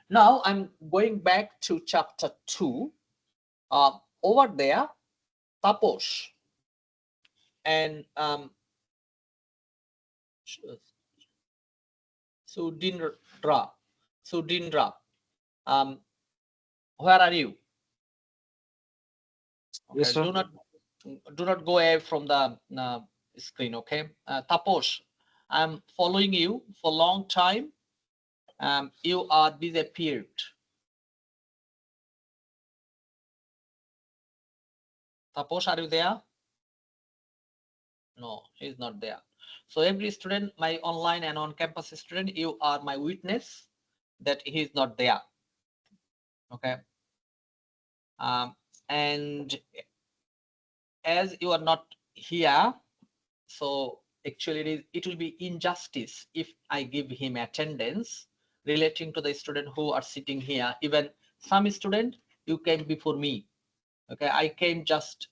Now I'm going back to chapter 2. Over there, Taposh and Sudindra, where are you? Okay, Yes, sir. do not go away from the screen. Okay, Taposh, I'm following you for a long time. You are disappeared. Taposh, are you there? No, he's not there. So every student, my online and on-campus student, you are my witness that he is not there. Okay. And as you are not here, so actually it will be injustice if I give him attendance relating to the student who are sitting here. Even some student, you came before me. Okay, I came just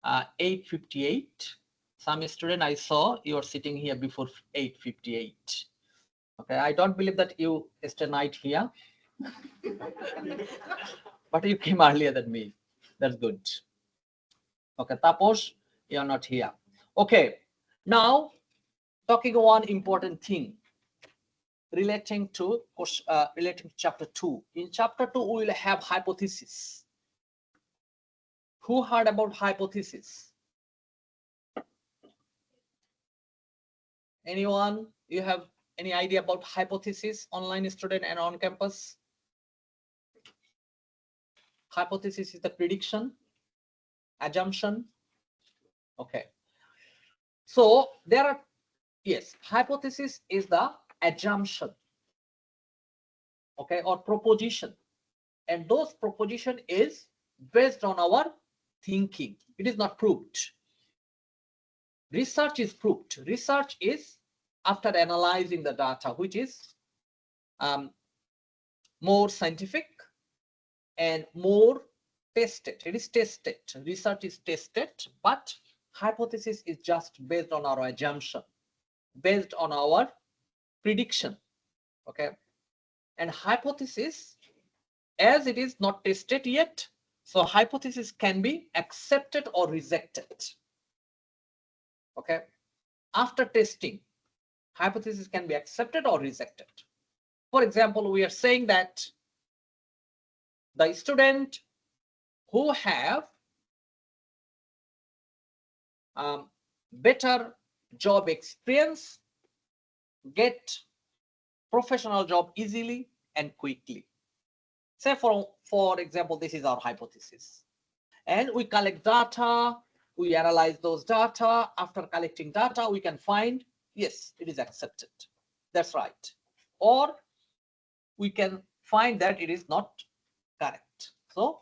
8:58. Some student I saw you are sitting here before 8:58. Okay, I don't believe that you stay night here, but you came earlier than me. That's good. Okay, Taposh, you are not here. Okay, now talking one important thing relating to chapter 2. In chapter 2, we will have hypothesis. Who heard about hypothesis? Anyone? You have any idea about hypothesis, online student and on campus? Hypothesis is the prediction, assumption. Okay. So there are, yes, hypothesis is the assumption, okay, or proposition. And those proposition is based on our thinking. It is not proved. Research is proved. Research is after analyzing the data, which is more scientific and more tested. It is tested. Research is tested, but hypothesis is just based on our assumption, based on our prediction. Okay. And hypothesis, as it is not tested yet, so hypothesis can be accepted or rejected. Okay. After testing, hypothesis can be accepted or rejected. For example, we are saying that the student who have better job experience get professional job easily and quickly. Say for example, this is our hypothesis. And we collect data, we analyze those data. After collecting data, we can find, yes, it is accepted. That's right. Or we can find that it is not correct. So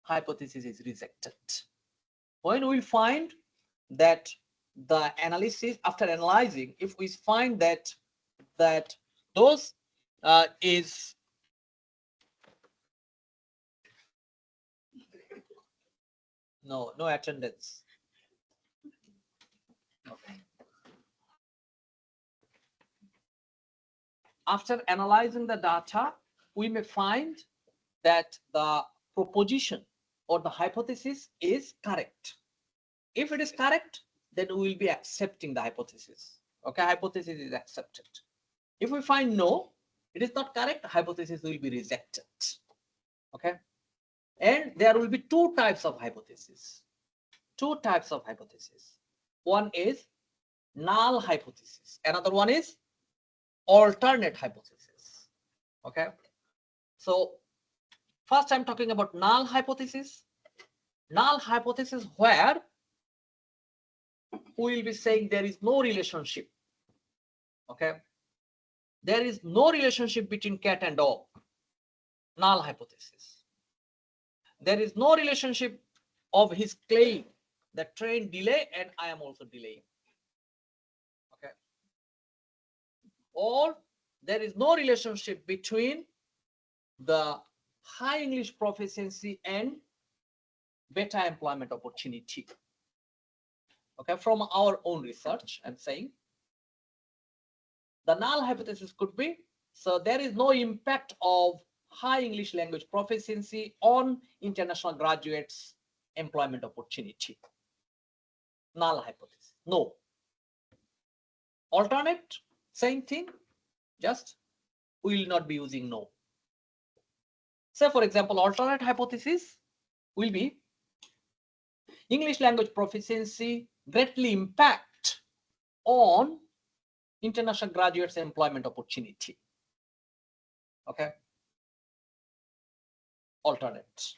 hypothesis is rejected. When we find that the analysis, after analyzing, if we find that those is no attendance. Okay. After analyzing the data, we may find that the proposition or the hypothesis is correct. If it is correct, then we will be accepting the hypothesis. Okay, hypothesis is accepted. If we find no, it is not correct, hypothesis will be rejected. Okay, and there will be two types of hypothesis. Two types of hypothesis. One is null hypothesis. Another one is alternate hypothesis. Okay, so first I'm talking about null hypothesis. Null hypothesis where we will be saying there is no relationship. Okay, there is no relationship between cat and dog. Null hypothesis. There is no relationship of his claim that train delay and I am also delaying. Okay, or there is no relationship between the high English proficiency and better employment opportunity. Okay, from our own research, I'm saying the null hypothesis could be, so there is no impact of high English language proficiency on international graduates' employment opportunity. Null hypothesis, no. Alternate, same thing, just we will not be using no. Say for example, alternate hypothesis will be English language proficiency greatly impact on international graduates' employment opportunity. Okay, alternate.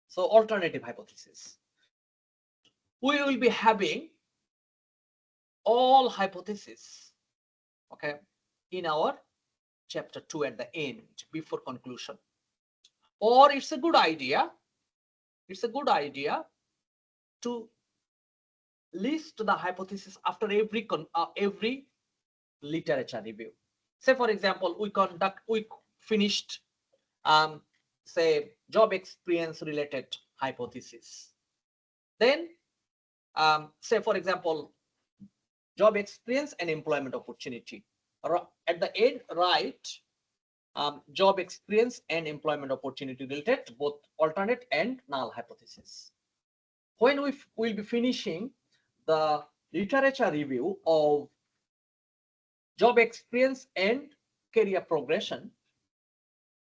So alternative hypothesis. We will be having all hypotheses, okay, in our chapter 2 at the end before conclusion. Or it's a good idea to list the hypothesis after every literature review. Say for example, we finished say job experience related hypothesis. Then say for example, job experience and employment opportunity. At the end, write job experience and employment opportunity related, both alternate and null hypothesis. When we will be finishing the literature review of job experience and career progression,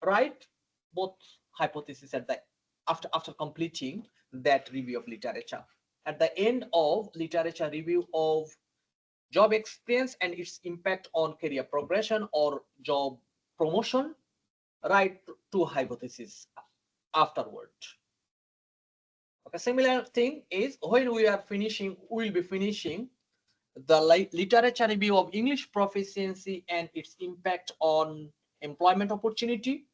write both hypotheses at the after completing that review of literature. At the end of literature review of job experience and its impact on career progression or job promotion, write two hypotheses afterward. Okay, similar thing is when we are finishing, we will be finishing the literature review of English proficiency and its impact on employment opportunity,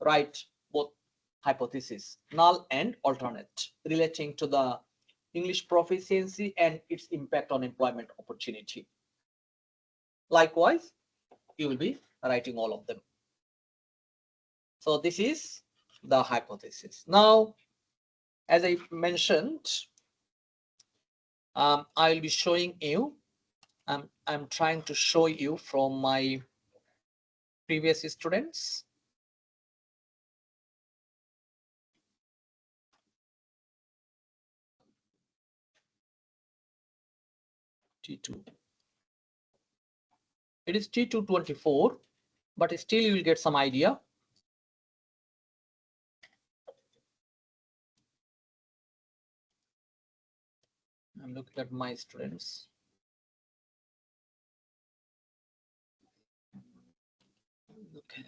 write both hypotheses, null and alternate, relating to the English proficiency and its impact on employment opportunity. Likewise, you will be writing all of them. So this is the hypothesis. Now, as I mentioned, I will be showing you, I'm trying to show you from my previous students. T2. It is T224, but still you will get some idea. I'm looking at my students. Okay.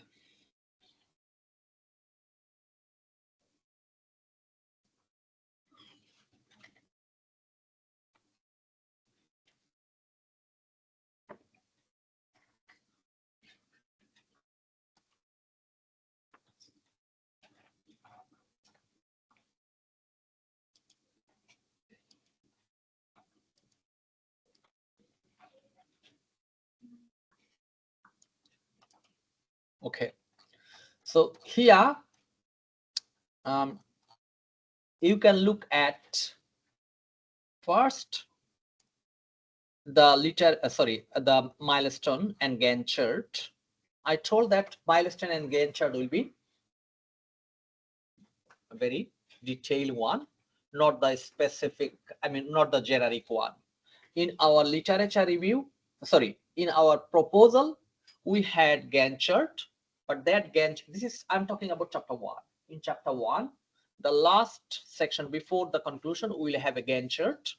Okay, so here you can look at first the the milestone and gain chart. I told that milestone and gain chart will be a very detailed one, not the specific, not the generic one. In our literature review, in our proposal, we had Gantt chart, but that Gantt, I'm talking about chapter 1. In chapter 1, the last section before the conclusion, we will have a Gantt chart,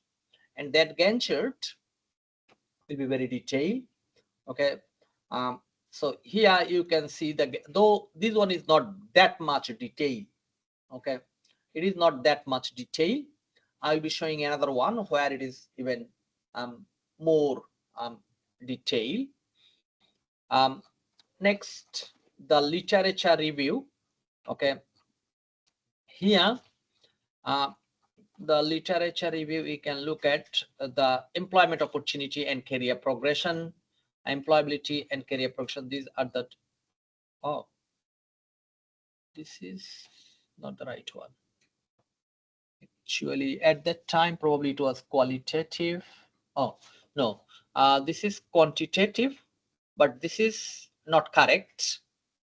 and that Gantt chart will be very detailed. Okay. So here you can see though this one is not that much detail. Okay. It is not that much detail. I'll be showing another one where it is even more detail. Next, the literature review. Okay. Here, the literature review, we can look at the employment opportunity and career progression, employability and career progression. These are the, oh, this is not the right one. Actually, at that time, probably it was qualitative. Oh, no, this is quantitative, but this is not correct.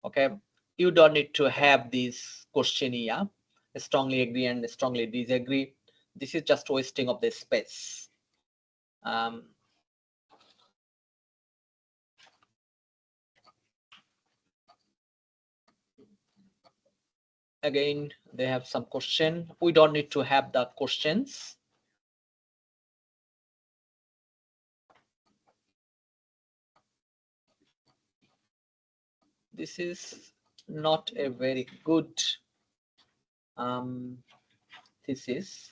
Okay, you don't need to have this questionnaire, strongly agree and strongly disagree. This is just wasting of the space. Again, they have some question. We don't need to have the questions. This is not a very good thesis.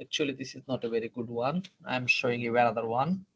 Actually, this is not a very good one. I'm showing you another one.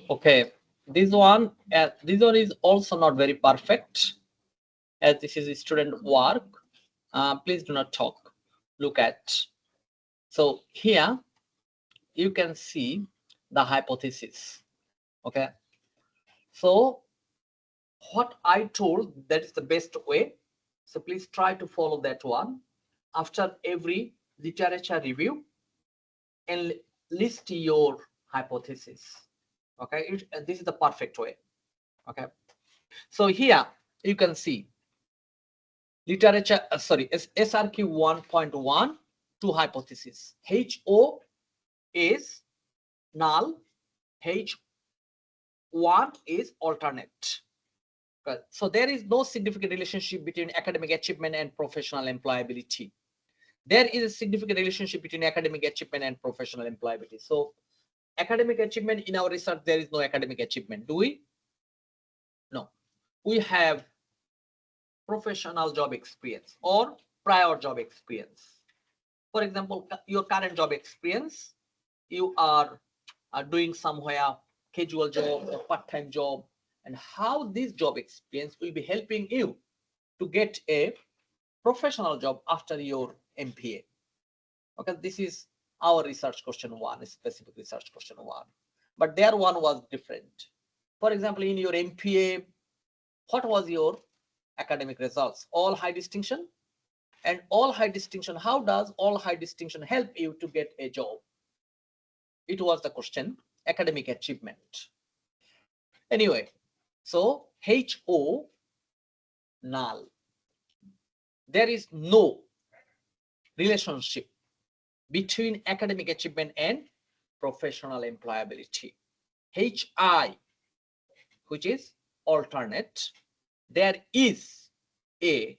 Okay, this one is also not very perfect, as this is student work. Please do not talk. Look at. So here you can see the hypothesis. Okay. So what I told, that is the best way. So please try to follow that one. After every literature review, and list your hypothesis. Okay, this is the perfect way. Okay, so here you can see literature, SRQ 1.1, two hypotheses. HO is null, H1 is alternate. Okay. So there is no significant relationship between academic achievement and professional employability. There is a significant relationship between academic achievement and professional employability. So academic achievement, in our research, there is no academic achievement. Do we? No. We have professional job experience or prior job experience. For example, your current job experience, you are doing somewhere casual job or part-time job, and how this job experience will be helping you to get a professional job after your MPA. Okay, this is our research question one, specific research question one, but their one was different. For example, in your MPA, what was your academic results? All high distinction? And all high distinction, how does all high distinction help you to get a job? It was the question, academic achievement. Anyway, so HO null. There is no relationship between academic achievement and professional employability. HI, which is alternate, there is a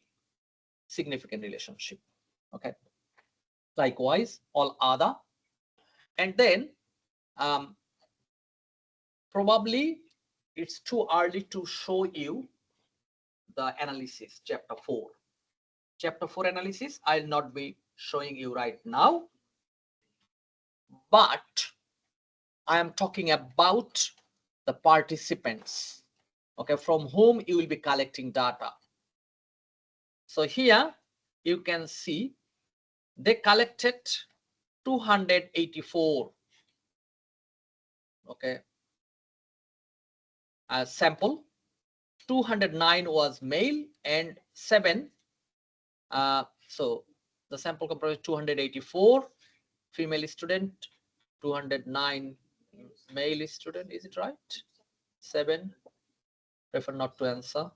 significant relationship. Okay. Likewise, all other. And then probably it's too early to show you the analysis, chapter 4. Chapter 4 analysis, I'll not be showing you right now, but I am talking about the participants, okay, from whom you will be collecting data. So here you can see they collected 284, okay, as sample. 209 was male and 7. So the sample comprised 284 female student, 209 male student. Is it right? 7. Prefer not to answer.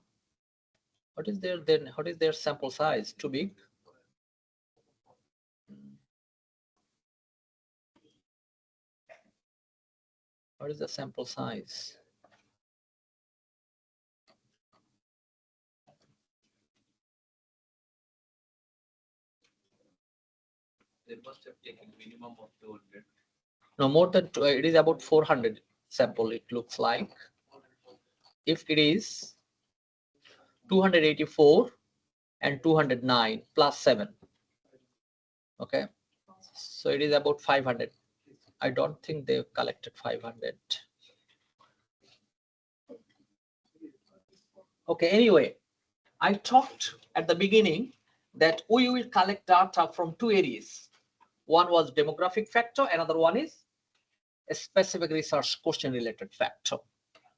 What is their then? What is their sample size? Too big? What is the sample size? They must have taken minimum of 200. No, more than it is about 400 sample. It looks like. If it is 284 and 209 plus 7, okay, so it is about 500. I don't think they've collected 500. Okay, anyway, I talked at the beginning that we will collect data from two areas. One was demographic factor, another one is a specific research question related factor.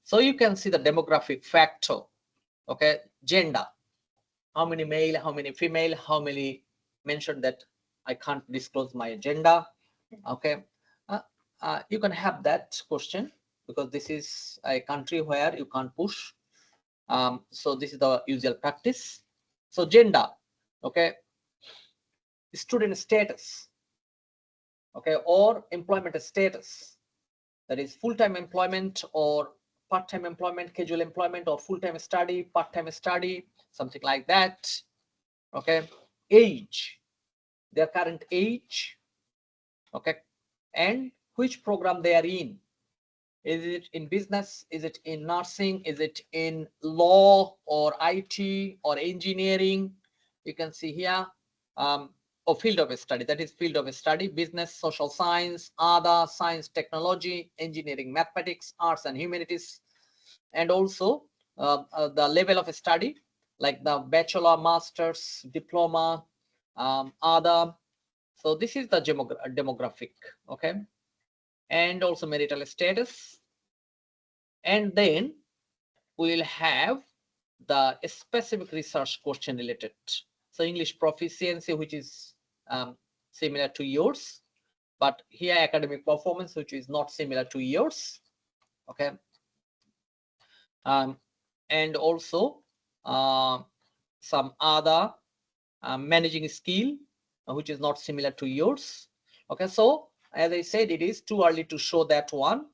So you can see the demographic factor, okay, gender, how many male, how many female, how many mentioned that I can't disclose my gender, okay. You can have that question because this is a country where you can't push. So this is the usual practice. So gender, okay, student status, okay, or employment status, that is full-time employment or part-time employment, casual employment, or full-time study, part-time study, something like that. Okay, age, their current age, okay, and which program they are in. Is it in business? Is it in nursing? Is it in law or IT or engineering? You can see here, or field of study, that is field of study, business, social science, other science, technology, engineering, mathematics, arts and humanities, and also the level of study, like the bachelor, master's, diploma, other. So this is the demographic, okay, and also marital status. And then we'll have the specific research question related. So English proficiency, which is similar to yours, but here academic performance, which is not similar to yours, okay. And also some other managing skill, which is not similar to yours, okay. So as I said, it is too early to show that one.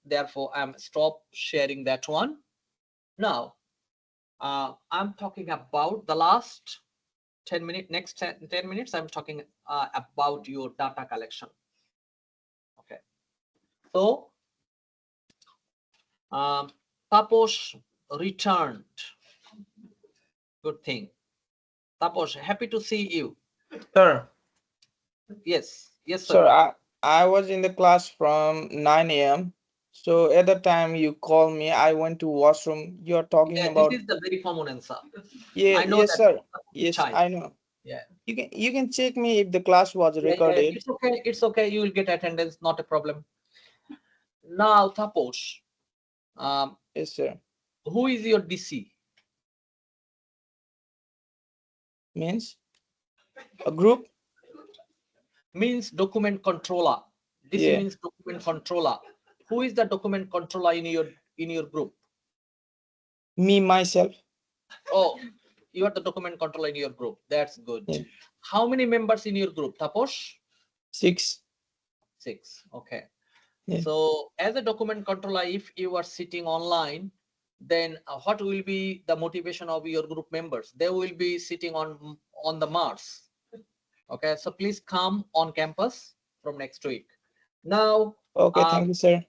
Therefore, I'm stop sharing that one. Now, I'm talking about the last 10 minutes, next 10 minutes, I'm talking about your data collection. Okay. So, Taposh returned. Good thing. Taposh, happy to see you. Sir, Yes. Yes, sir, sir. I was in the class from 9 a.m. So at the time you called me, I went to washroom. You're talking Yeah, this about, is the very common answer. yeah, I know yes, that sir. Yes, time. I know. Yeah. You can check me if the class was Yeah, recorded. it's okay. It's okay. You will get attendance, not a problem. Now, Taposh, Yes, sir. who is your DC? Means A group? Means document controller. This Yeah. means document controller. Who is the document controller in your group? Me, myself. Oh, you are the document controller in your group. That's good. Yeah. How many members in your group, Taposh? 6. 6. Okay. Yeah. So as a document controller, if you are sitting online, then what will be the motivation of your group members? They will be sitting on the Mars. Okay, so please come on campus from next week. Now, Okay, thank you, sir.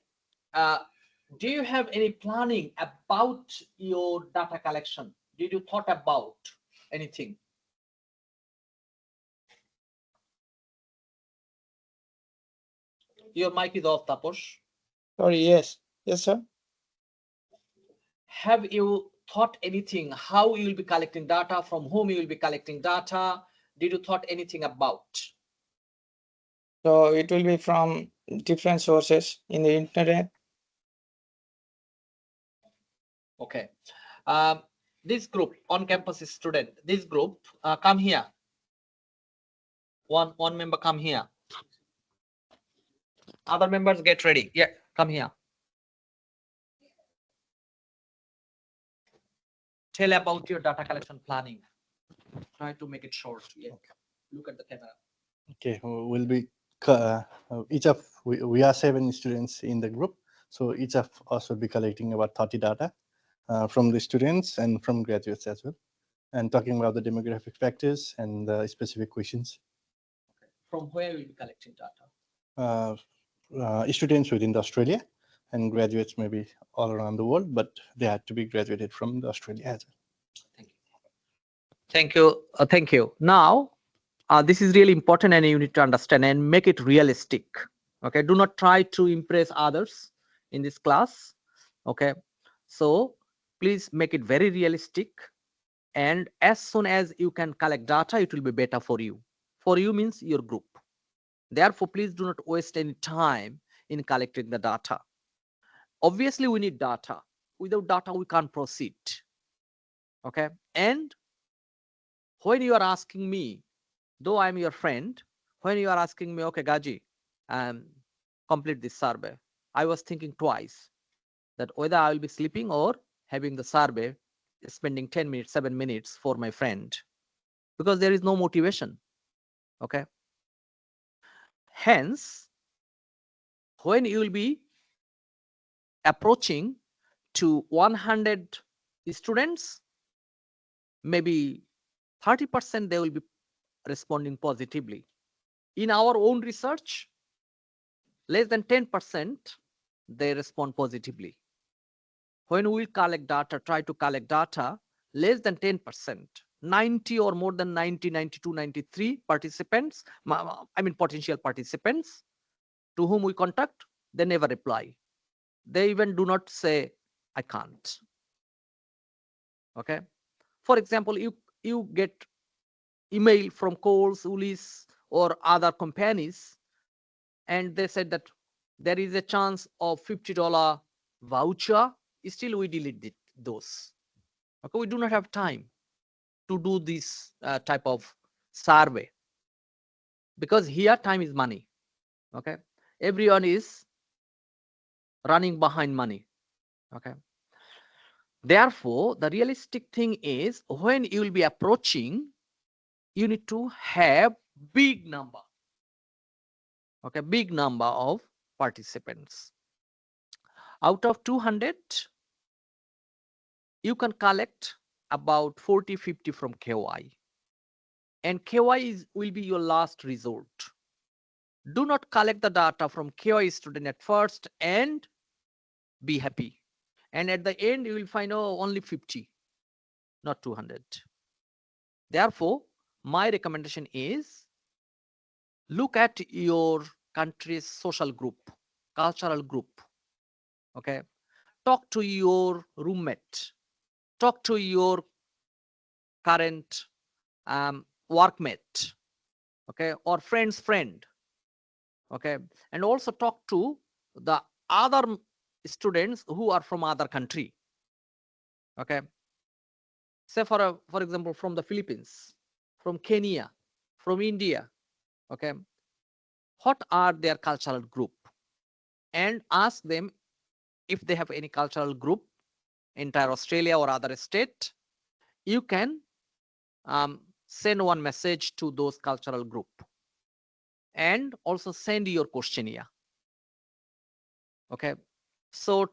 do you have any planning about your data collection? Did you thought about anything? Your mic is off, Taposh. Sorry, yes. Yes, sir. Have you thought anything how you will be collecting data, from whom you will be collecting data? Did you thought anything about? So it will be from different sources in the internet. Okay. This group on campus student, this group, come here. One member come here. Other members get ready. Yeah, come here. Tell about your data collection planning. Try to make it short. Yeah. Look at the camera. Okay, we'll be each of we are 7 students in the group, so each of us will be collecting about 30 data from the students and from graduates as well, and talking about the demographic factors and the specific questions. From where will you be collecting data? Students within the Australia and graduates maybe all around the world, but they had to be graduated from the Australia as well. Thank you. Thank you. Thank you. Now, this is really important and you need to understand and make it realistic. Okay, do not try to impress others in this class. Okay, so please make it very realistic, and as soon as you can collect data, it will be better for you. For you means your group. Therefore, please do not waste any time in collecting the data. Obviously, we need data. Without data, we can't proceed. Okay, and when you are asking me, though I'm your friend, when you are asking me, okay, Gaji, complete this survey, I was thinking twice that whether I will be sleeping or having the survey, spending 10 minutes, 7 minutes for my friend, because there is no motivation. Okay. Hence, when you will be approaching to 100 students, maybe 30% they will be responding positively. In our own research, less than 10% they respond positively. When we collect data, try to collect data, less than 10%, 90 or more than 90, 92, 93 participants, I mean potential participants to whom we contact, they never reply. They even do not say, I can't. Okay. For example, you get email from Coles, Woolies, or other companies, and they said that there is a chance of $50 voucher. Still, we delete those. Okay, we do not have time to do this type of survey because here time is money. Okay, everyone is running behind money. Okay, therefore, the realistic thing is when you will be approaching, you need to have big number. Okay, big number of participants. Out of 200, you can collect about 40, 50 from KY. And KY will be your last resort. Do not collect the data from KY student at first and be happy. And at the end, you will find only 50, not 200. Therefore, my recommendation is look at your country's social group, cultural group. Okay. Talk to your roommate. Talk to your current workmate. Okay. Or friend's friend. Okay. And also talk to the other students who are from other country. Okay. Say for example, from the Philippines, from Kenya, from India, okay, what are their cultural group, and ask them if they have any cultural group, entire Australia or other state. You can send one message to those cultural group and also send your questionnaire. Okay, so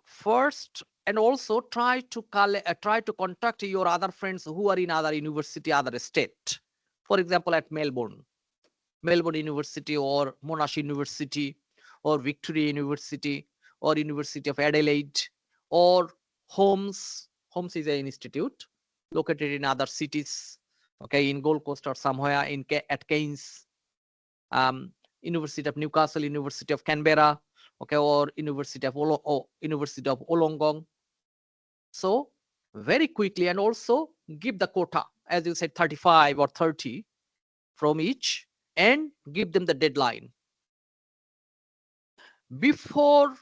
first, and also try to contact your other friends who are in other university, other state. For example, at Melbourne University, or Monash University, or Victoria University, or University of Adelaide, or Holmes. Holmes is an institute located in other cities, okay, in Gold Coast or somewhere at Keynes, University of Newcastle, University of Canberra, okay, or University of Wollongong. So very quickly, and also give the quota, as you said, 35 or 30 from each, and give them the deadline. Before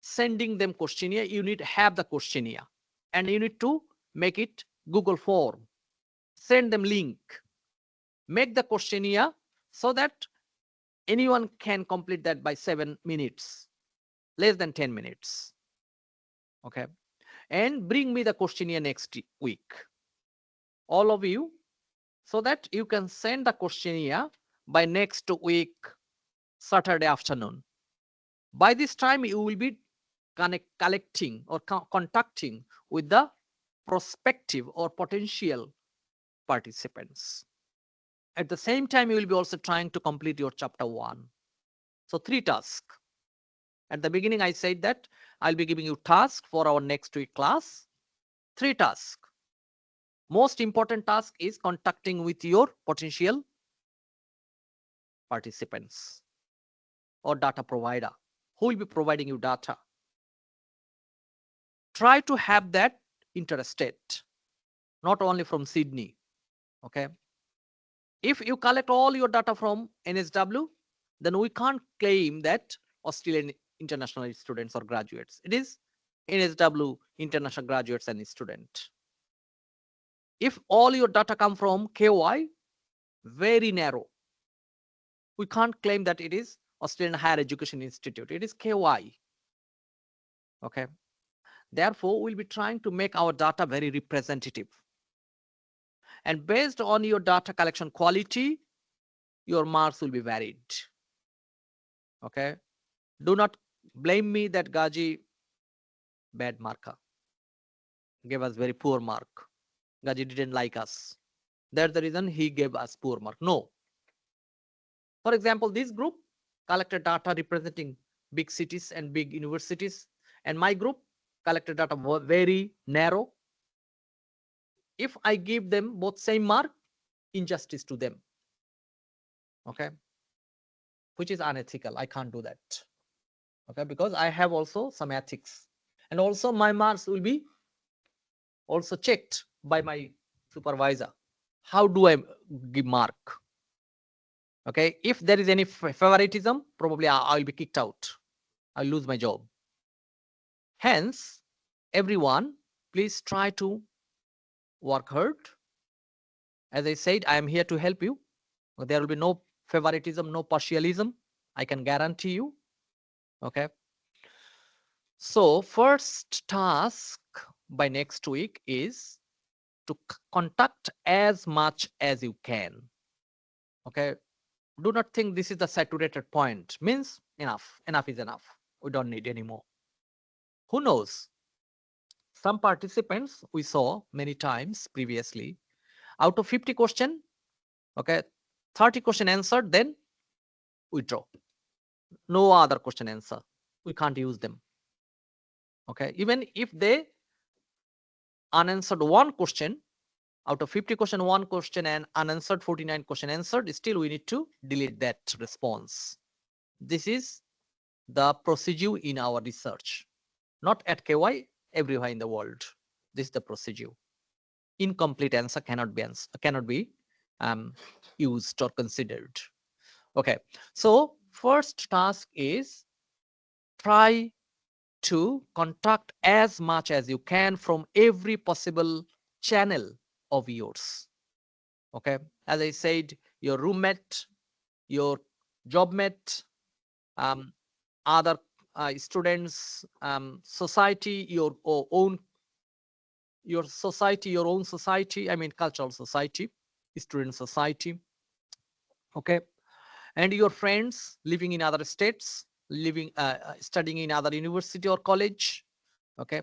sending them questionnaire, you need to have the questionnaire, and you need to make it Google form. Send them link. Make the questionnaire so that anyone can complete that by 7 minutes, less than 10 minutes. Okay. And bring me the questionnaire next week, all of you, so that you can send the questionnaire by next week, Saturday afternoon. By this time, you will be collecting or contacting with the prospective or potential participants. At the same time, you will be also trying to complete your chapter 1. So 3 tasks. At the beginning, I said that I'll be giving you tasks for our next week class. 3 tasks. Most important task is contacting with your potential participants or data provider who will be providing you data. Try to have that interstate, not only from Sydney. Okay. If you collect all your data from NSW, then we can't claim that Australian international students or graduates. It is NSW international graduates and student. If all your data come from KY, very narrow. We can't claim that it is Australian Higher Education Institute. It is KY. Okay. Therefore, we'll be trying to make our data very representative. And based on your data collection quality, your marks will be varied. Okay. Do not blame me that Gaji bad marker gave us very poor mark. Gaji didn't like us. That's the reason he gave us poor mark. No. For example, this group collected data representing big cities and big universities, and my group collected data very narrow. If I give them both same mark, injustice to them. Okay. Which is unethical. I can't do that. Okay, because I have also some ethics, and also my marks will be also checked by my supervisor. How do I give mark? Okay, if there is any favoritism, probably I will be kicked out. I'll lose my job. Hence, everyone, please try to work hard. As I said, I am here to help you. There will be no favoritism, no partialism. I can guarantee you. Okay. So first task by next week is to contact as much as you can. Okay. Do not think this is the saturated point. Means enough. Enough is enough. We don't need any more. Who knows? Some participants we saw many times previously, out of 50 question, okay, 30 question answered, then withdraw. No other question answer. We can't use them. Okay. Even if they unanswered one question, out of 50 question, one question and unanswered 49 question answered, still we need to delete that response. This is the procedure in our research, not at KY, everywhere in the world. This is the procedure. Incomplete answer cannot be used or considered. Okay, so first task is try to contact as much as you can from every possible channel of yours. Okay, as I said, your roommate, your job mate, other students, society, your own society, your own society, I mean cultural society, student society, okay, and your friends living in other states, living studying in other university or college, okay,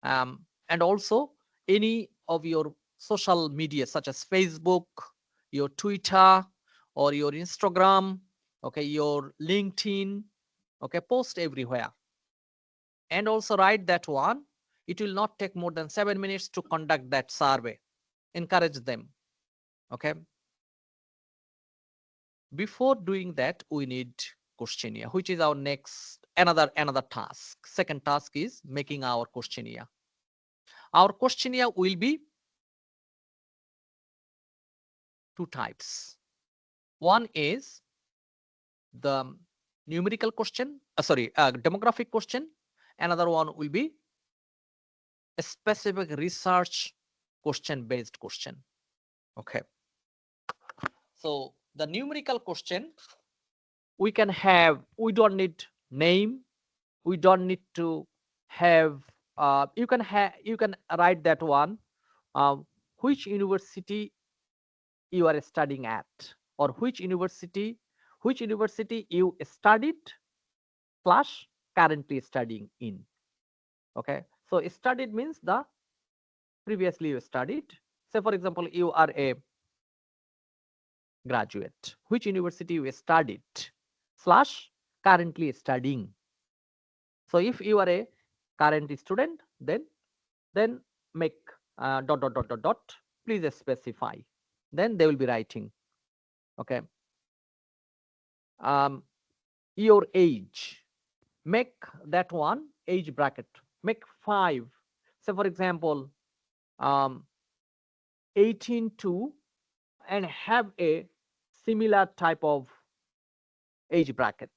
and also any of your social media such as Facebook, your Twitter, or your Instagram, okay, your LinkedIn, okay, post everywhere and also write that one. It will not take more than 7 minutes to conduct that survey. Encourage them, okay. Before doing that, we need questionnaire, which is our next another task. Second task is making our questionnaire. Our questionnaire will be two types. One is the numerical question, demographic question. Another one will be a specific research question based question. Okay. So the numerical question, we don't need name, we don't need to have, you can write that one, which university you are studying at, or which university you studied plus currently studying in. Okay, so studied means the previously you studied. Say for example, you are a graduate, which university you studied slash currently studying. So if you are a current student, then make dot dot dot dot dot, please specify, then they will be writing. Okay, your age, make that one age bracket, make 5. So for example, 18 to, and have a similar type of age bracket.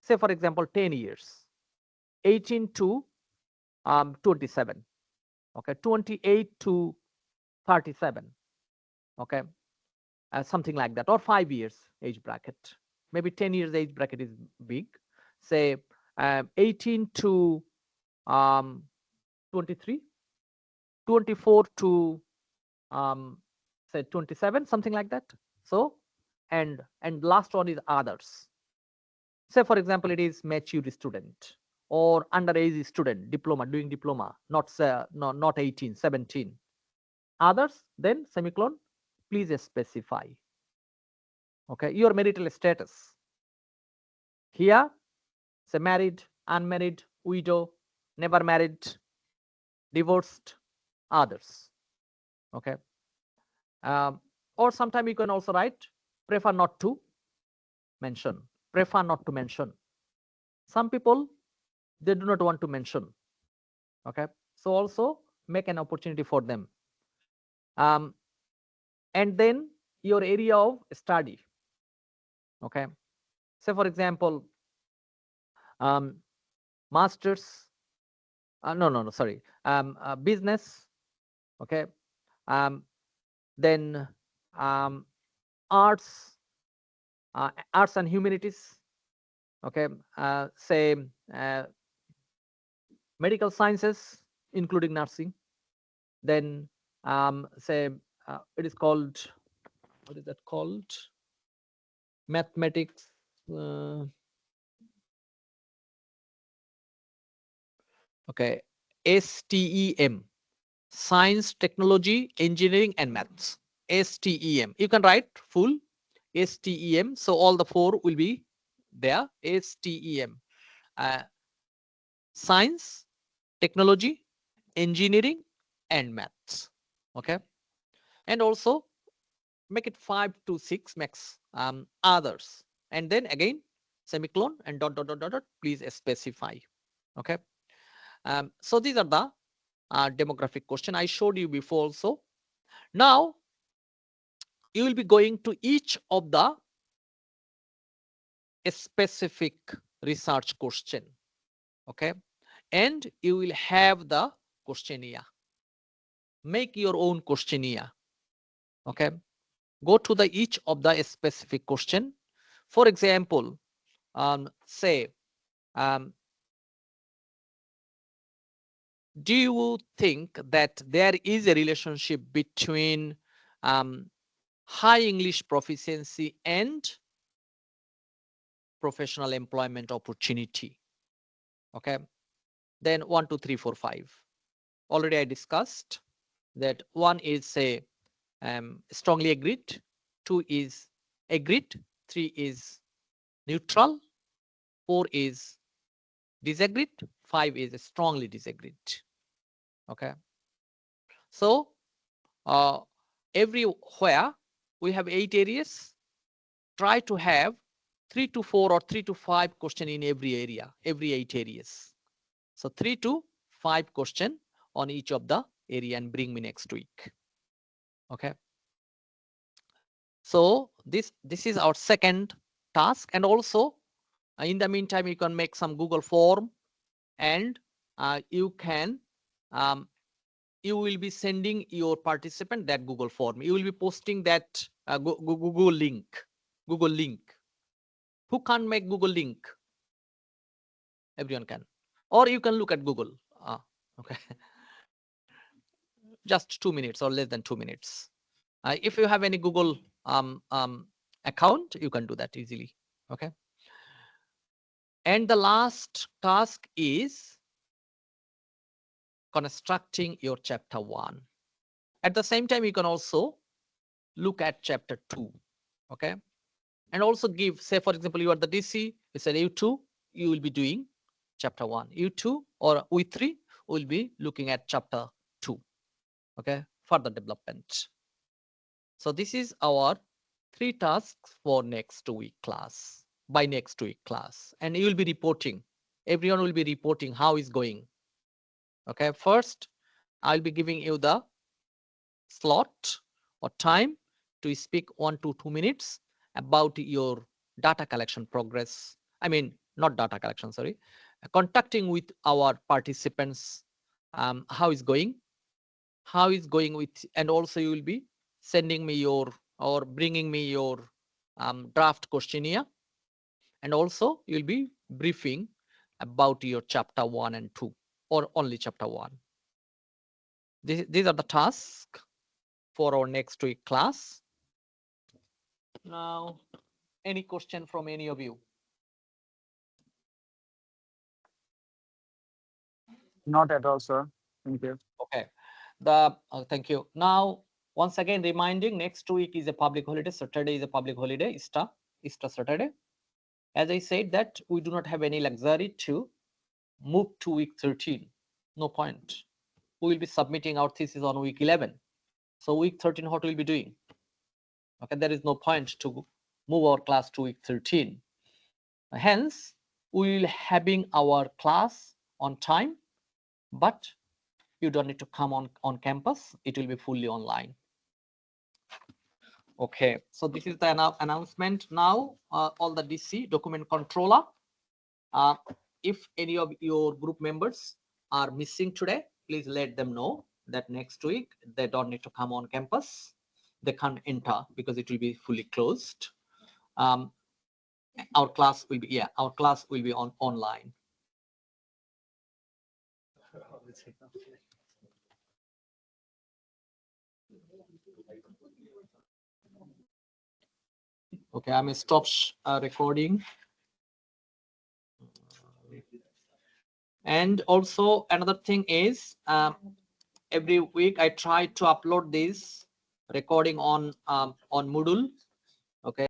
Say for example 10 years, 18 to 27, okay, 28 to 37, okay, something like that, or 5 years age bracket. Maybe 10 years age bracket is big. Say 18 to 23, 24 to say 27, something like that. So and last one is others. Say for example, it is mature student or underage student, diploma, doing diploma, not 18, 17. Others, then semicolon, please specify. Okay, your marital status. Here, say married, unmarried, widow, never married, divorced, others. Okay. Or sometime you can also write prefer not to mention. Prefer not to mention. Some people, they do not want to mention. Okay. So also make an opportunity for them. And then your area of study. Okay. Say for example, masters, no, sorry, business. Okay. Then arts, arts and humanities. Okay. Say medical sciences, including nursing. Then say it is called, what is that called? Mathematics. Okay, STEM, science, technology, engineering, and maths. STEM. You can write full STEM. So all the 4 will be there. STEM. Science, technology, engineering, and maths. Okay, and also make it 5 to 6 max, others, and then again semicolon and dot dot dot dot dot, please specify. Okay, so these are the demographic question I showed you before also. Now you will be going to each of the specific research question. Okay, and you will have the questionnaire. Make your own questionnaire. Okay, go to the each of the specific question. For example, say, do you think that there is a relationship between high English proficiency and professional employment opportunity? Okay, then 1, 2, 3, 4, 5. Already I discussed that 1 is say strongly agreed, 2 is agreed, 3 is neutral, 4 is disagreed, 5 is strongly disagreed. Okay, so everywhere we have 8 areas. Try to have 3 to 4 or 3 to 5 question in every area, every 8 areas. So 3 to 5 question on each of the area and bring me next week. Okay, so this is our second task. And also in the meantime you can make some Google form, and you can you will be sending your participant that Google form. You will be posting that Google link. Who can't make Google link? Everyone can, or you can look at Google. Okay, just 2 minutes or less than 2 minutes. If you have any Google account, you can do that easily. Okay, and the last task is constructing your chapter 1. At the same time, you can also look at chapter 2. Okay, and also give, say for example, you are the DC, you said U2, you will be doing chapter 1. U2 or U3 will be looking at chapter 2. Okay, further development. So this is our 3 tasks for next week class, by next week class, and you will be reporting. Everyone will be reporting how is going. Okay, first I'll be giving you the slot or time to speak 1 to 2 minutes about your data collection progress. I mean, not data collection, sorry, contacting with our participants, how is going with, and also you will be sending me your or bringing me your draft questionnaire, and also you'll be briefing about your chapter 1 and 2 or only chapter 1. These are the tasks for our next week class. Now, any question from any of you? Not at all, sir. Thank you. Okay, thank you. Now, once again reminding, next week is a public holiday. Saturday is a public holiday, Easter Saturday. As I said that we do not have any luxury to move to week 13. No point. We will be submitting our thesis on week 11. So week 13, what we'll be doing? Okay, there is no point to move our class to week 13. Hence, we will having our class on time, but you don't need to come on campus. It will be fully online. Okay, so this is the announcement now. All the DC document controller. If any of your group members are missing today, please let them know that next week they don't need to come on campus. They can't enter because it will be fully closed. Our class will be on online. Okay, I'm gonna stop recording. And also another thing is, every week I try to upload this recording on Moodle. Okay.